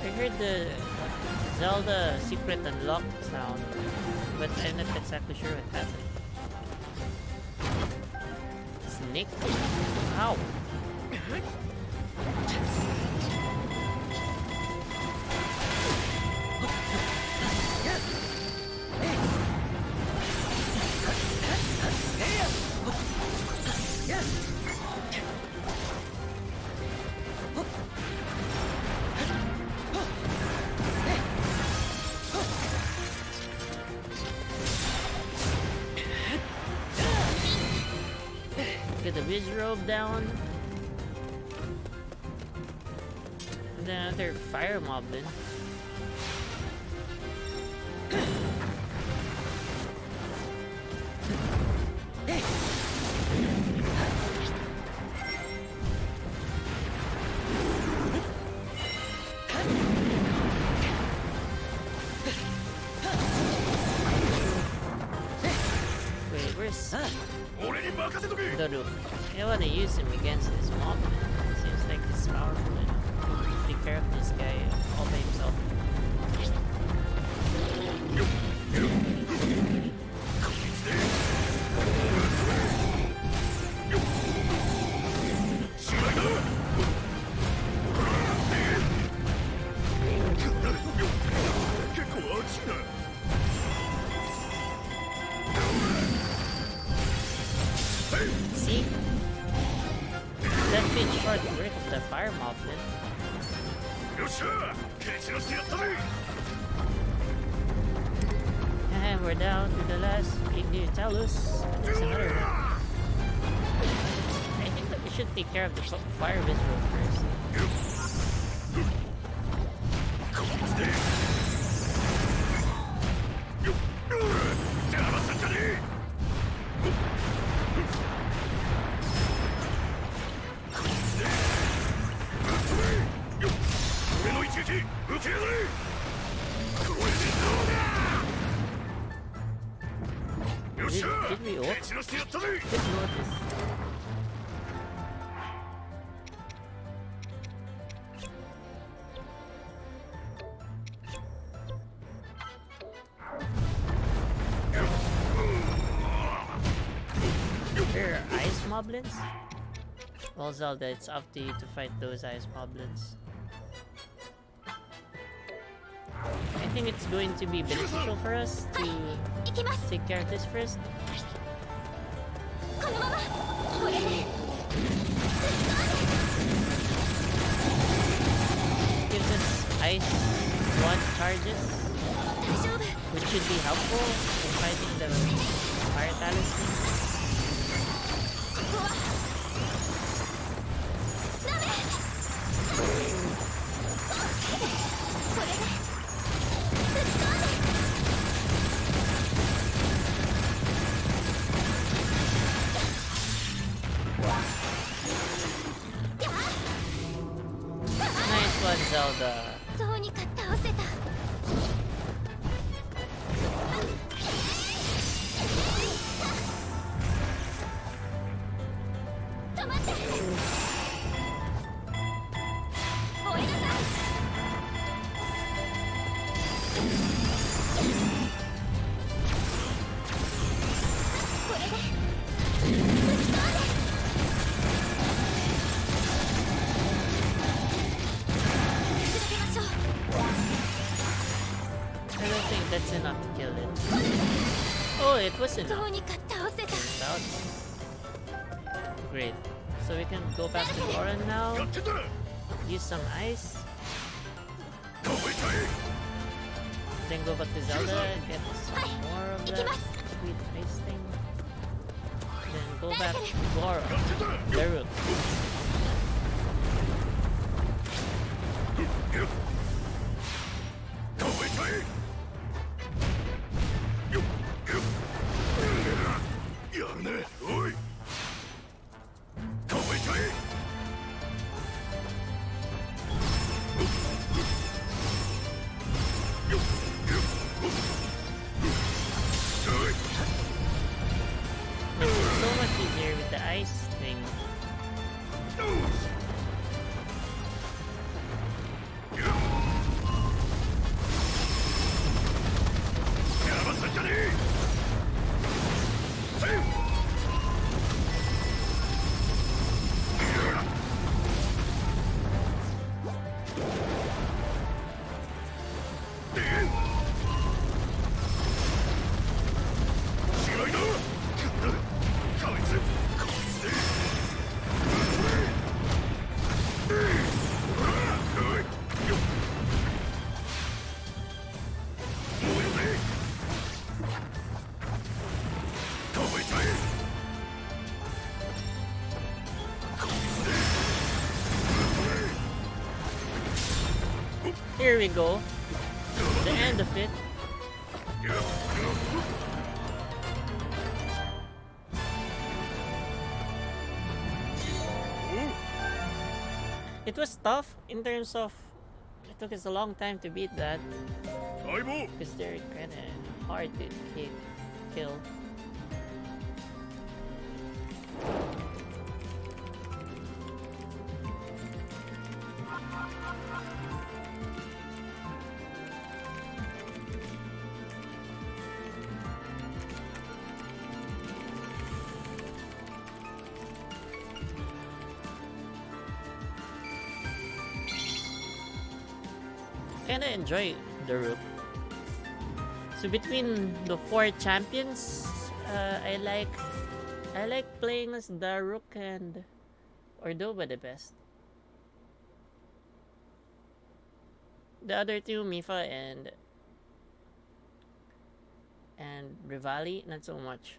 I heard the Zelda secret unlock sound, but I'm not exactly sure what happened. Snake? Ow! Get the Wiz Robe down. And then another Fire Moblin. Wait, where's Doru? I don't want to use him against this mob. Seems like he's powerful enough to take care of this guy all by himself. See? That bit short break of the fire moblin. And we're down to the last Talus. There's another one. I think that we should take care of the fire visual first. Did we ult? Did notice. There are ice moblins? Well, Zelda, it's up to you to fight those ice moblins. I think it's going to be beneficial for us to take care of this first. Gives us ice one charges, which should be helpful in fighting the fire talisman. Nice one, Zelda. どうにか倒せた 止まって追いなさいこれでぶち込んで I don't think that's enough to kill it. Oh, it was ど enough. うにか倒せた Turns out. Great. So we can go back to Goron now. Use some ice. Then go back to Zelda and get some more of that sweet ice thing. Then go back to Goro. Hyrule. It's so much easier with the ice thing. Here we go. The end of it. It was tough in terms of it took us a long time to beat that because they're kind of hard to kill. Kinda enjoy the Rook. So between the 4 champions, I like playing as Daruk and Ordoba the best. The other two, Mifa and Rivali, not so much.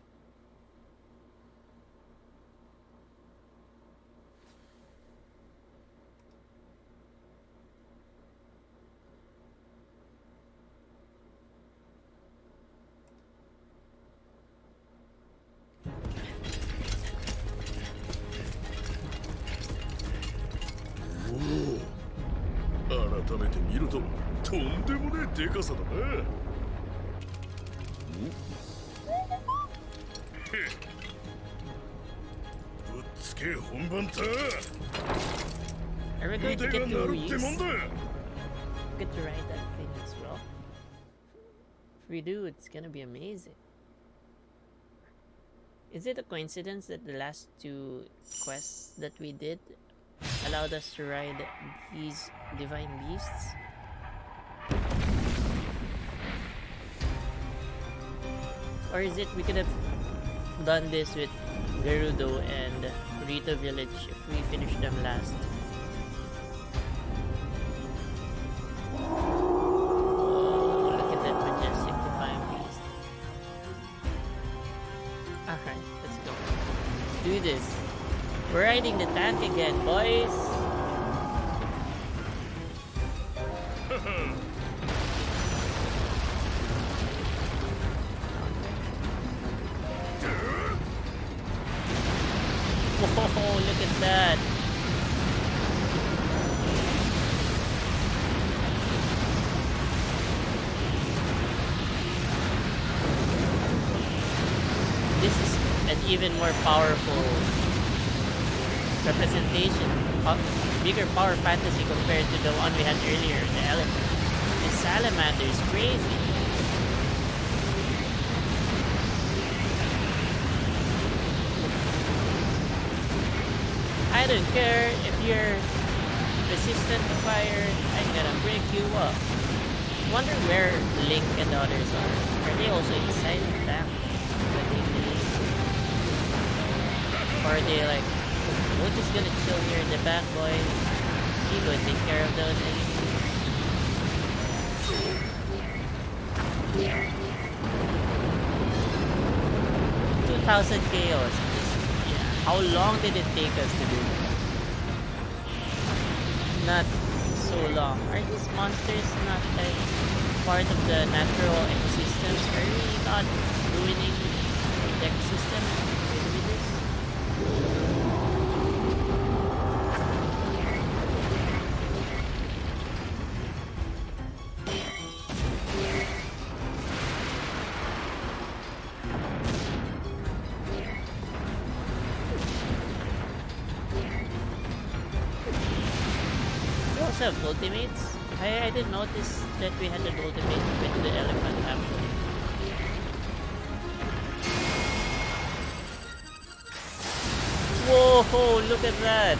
Are we going to get to Ruiz? Get to ride that thing as well. If we do, it's gonna be amazing. Is it a coincidence that the last 2 quests that we did allowed us to ride these divine beasts? Or is it we could have done this with Gerudo and Rito Village if we finish them last? Oh, look at that majestic divine beast. Alright, let's go. Do this. We're riding the tank again, boys! Oh, look at that! This is an even more powerful representation of bigger power fantasy compared to the one we had earlier, the elephant. The salamander is crazy. I don't care if you're resistant to fire, I'm gonna break you up. Wonder where Link and the others are. Are they also inside the tank? Or are they like, we're just gonna chill here in the back, boys. You go take care of those enemies. 2,000 chaos. Yeah. How long did it take us to do that? Not so long. Are these monsters not like part of the natural ecosystems? Are we not ruining the ecosystem with this? We also have ultimates. I didn't notice that we had an ultimate with the elephant actually. Whoa, look at that!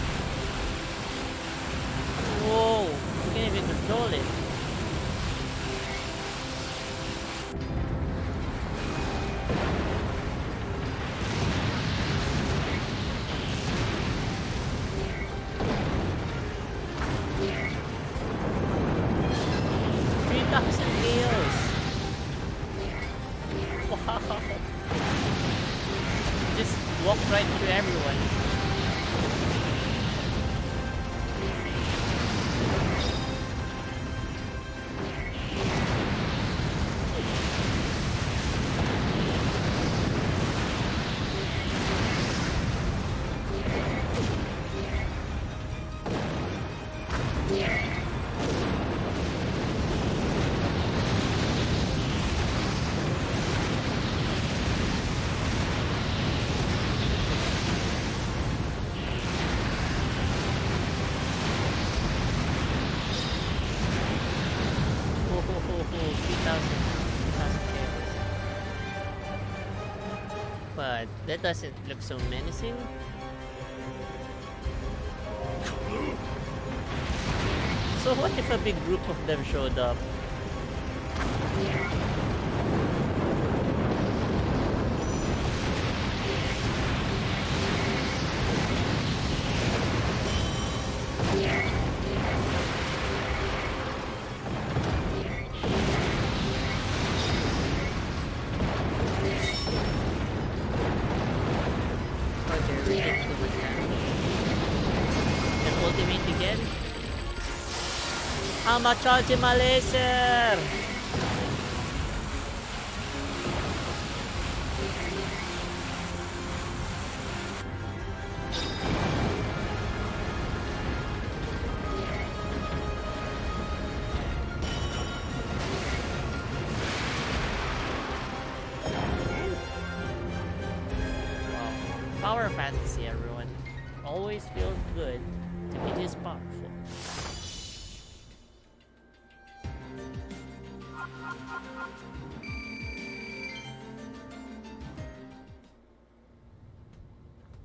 Whoa, you can't even control it. Wow. Just walk right through everyone. But that doesn't look so menacing. So what if a big group of them showed up? I'ma charge him my laser! Wow. Power fantasy, everyone. Always feels good to be this powerful.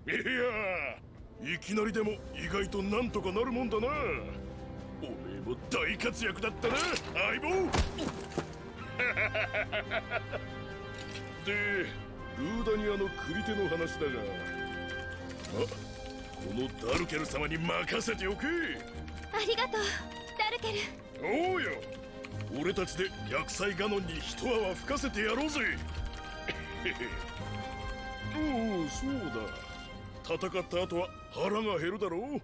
いやー、いきなりでも意外となんとかなるもんだな。おめえも大活躍だったな、相棒。で、ルーダニアのクリテの話だが、このダルケル様に任せておけ。ありがとう、ダルケル。おうよ、俺たちで薬剤ガノンに一泡吹かせてやろうぜ。おお、そうだ。戦った後は腹が減るだろう。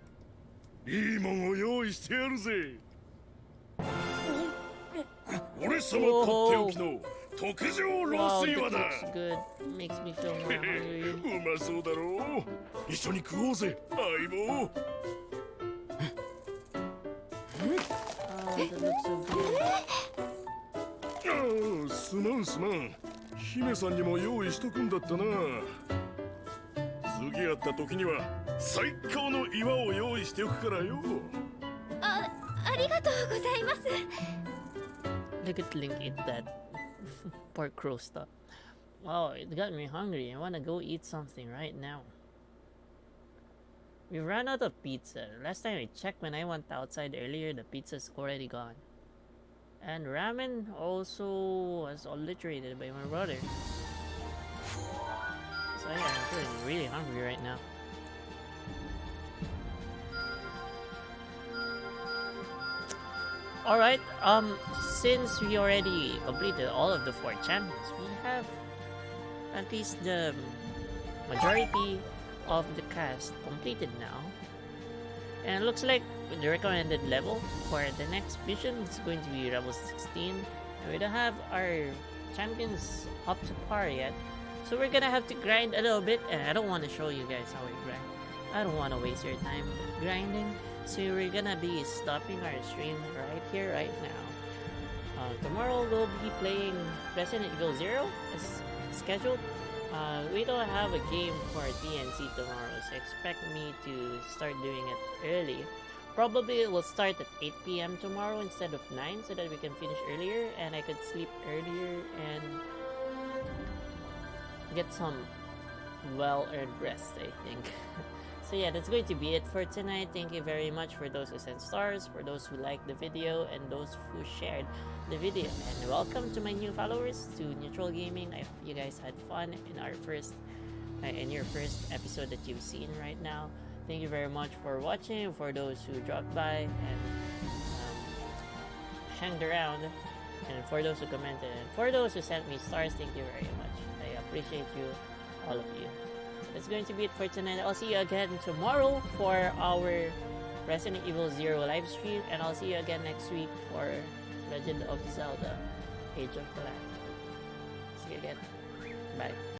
いいもんを用意してやるぜ。俺様とっておきの特上ロース岩だ。うまそうだろう。一緒に食おうぜ、相棒。すまんすまん。姫さんにも用意しとくんだったな。次会った時には最高の岩を用意しておくからよ。ありがとうございます。Look at Link eat that pork crow stuff. Wow, it got me hungry. I wanna go eat something right now. We ran out of pizza. Last time I checked when I went outside earlier, the pizza's already gone. And ramen also was obliterated by my brother. So yeah, I'm feeling really hungry right now. Alright, since we already completed all of the 4 champions, we have at least the majority of the cast completed now. And it looks like the recommended level for the next mission is going to be level 16. And we don't have our champions up to par yet. So we're gonna have to grind a little bit, and I don't want to show you guys how we grind. I don't want to waste your time grinding. So we're gonna be stopping our stream right here, right now. Tomorrow we'll be playing Resident Evil 0 as scheduled. We don't have a game for TNC tomorrow, so expect me to start doing it early. Probably it will start at 8 p.m. tomorrow instead of 9, so that we can finish earlier and I could sleep earlier and get some well-earned rest, I think. So yeah, that's going to be it for tonight. Thank you very much for those who sent stars, for those who liked the video, and those who shared the video. And welcome to my new followers, to Neutral Gaming. I hope you guys had fun in our first your first episode that you've seen right now. Thank you very much for watching, for those who dropped by and hanged around, and for those who commented, and for those who sent me stars, thank you very much. I appreciate you, all of you. That's going to be it for tonight. I'll see you again tomorrow for our Resident Evil 0 live stream, and I'll see you again next week for Legend of Zelda Age of Calamity. See you again. Bye.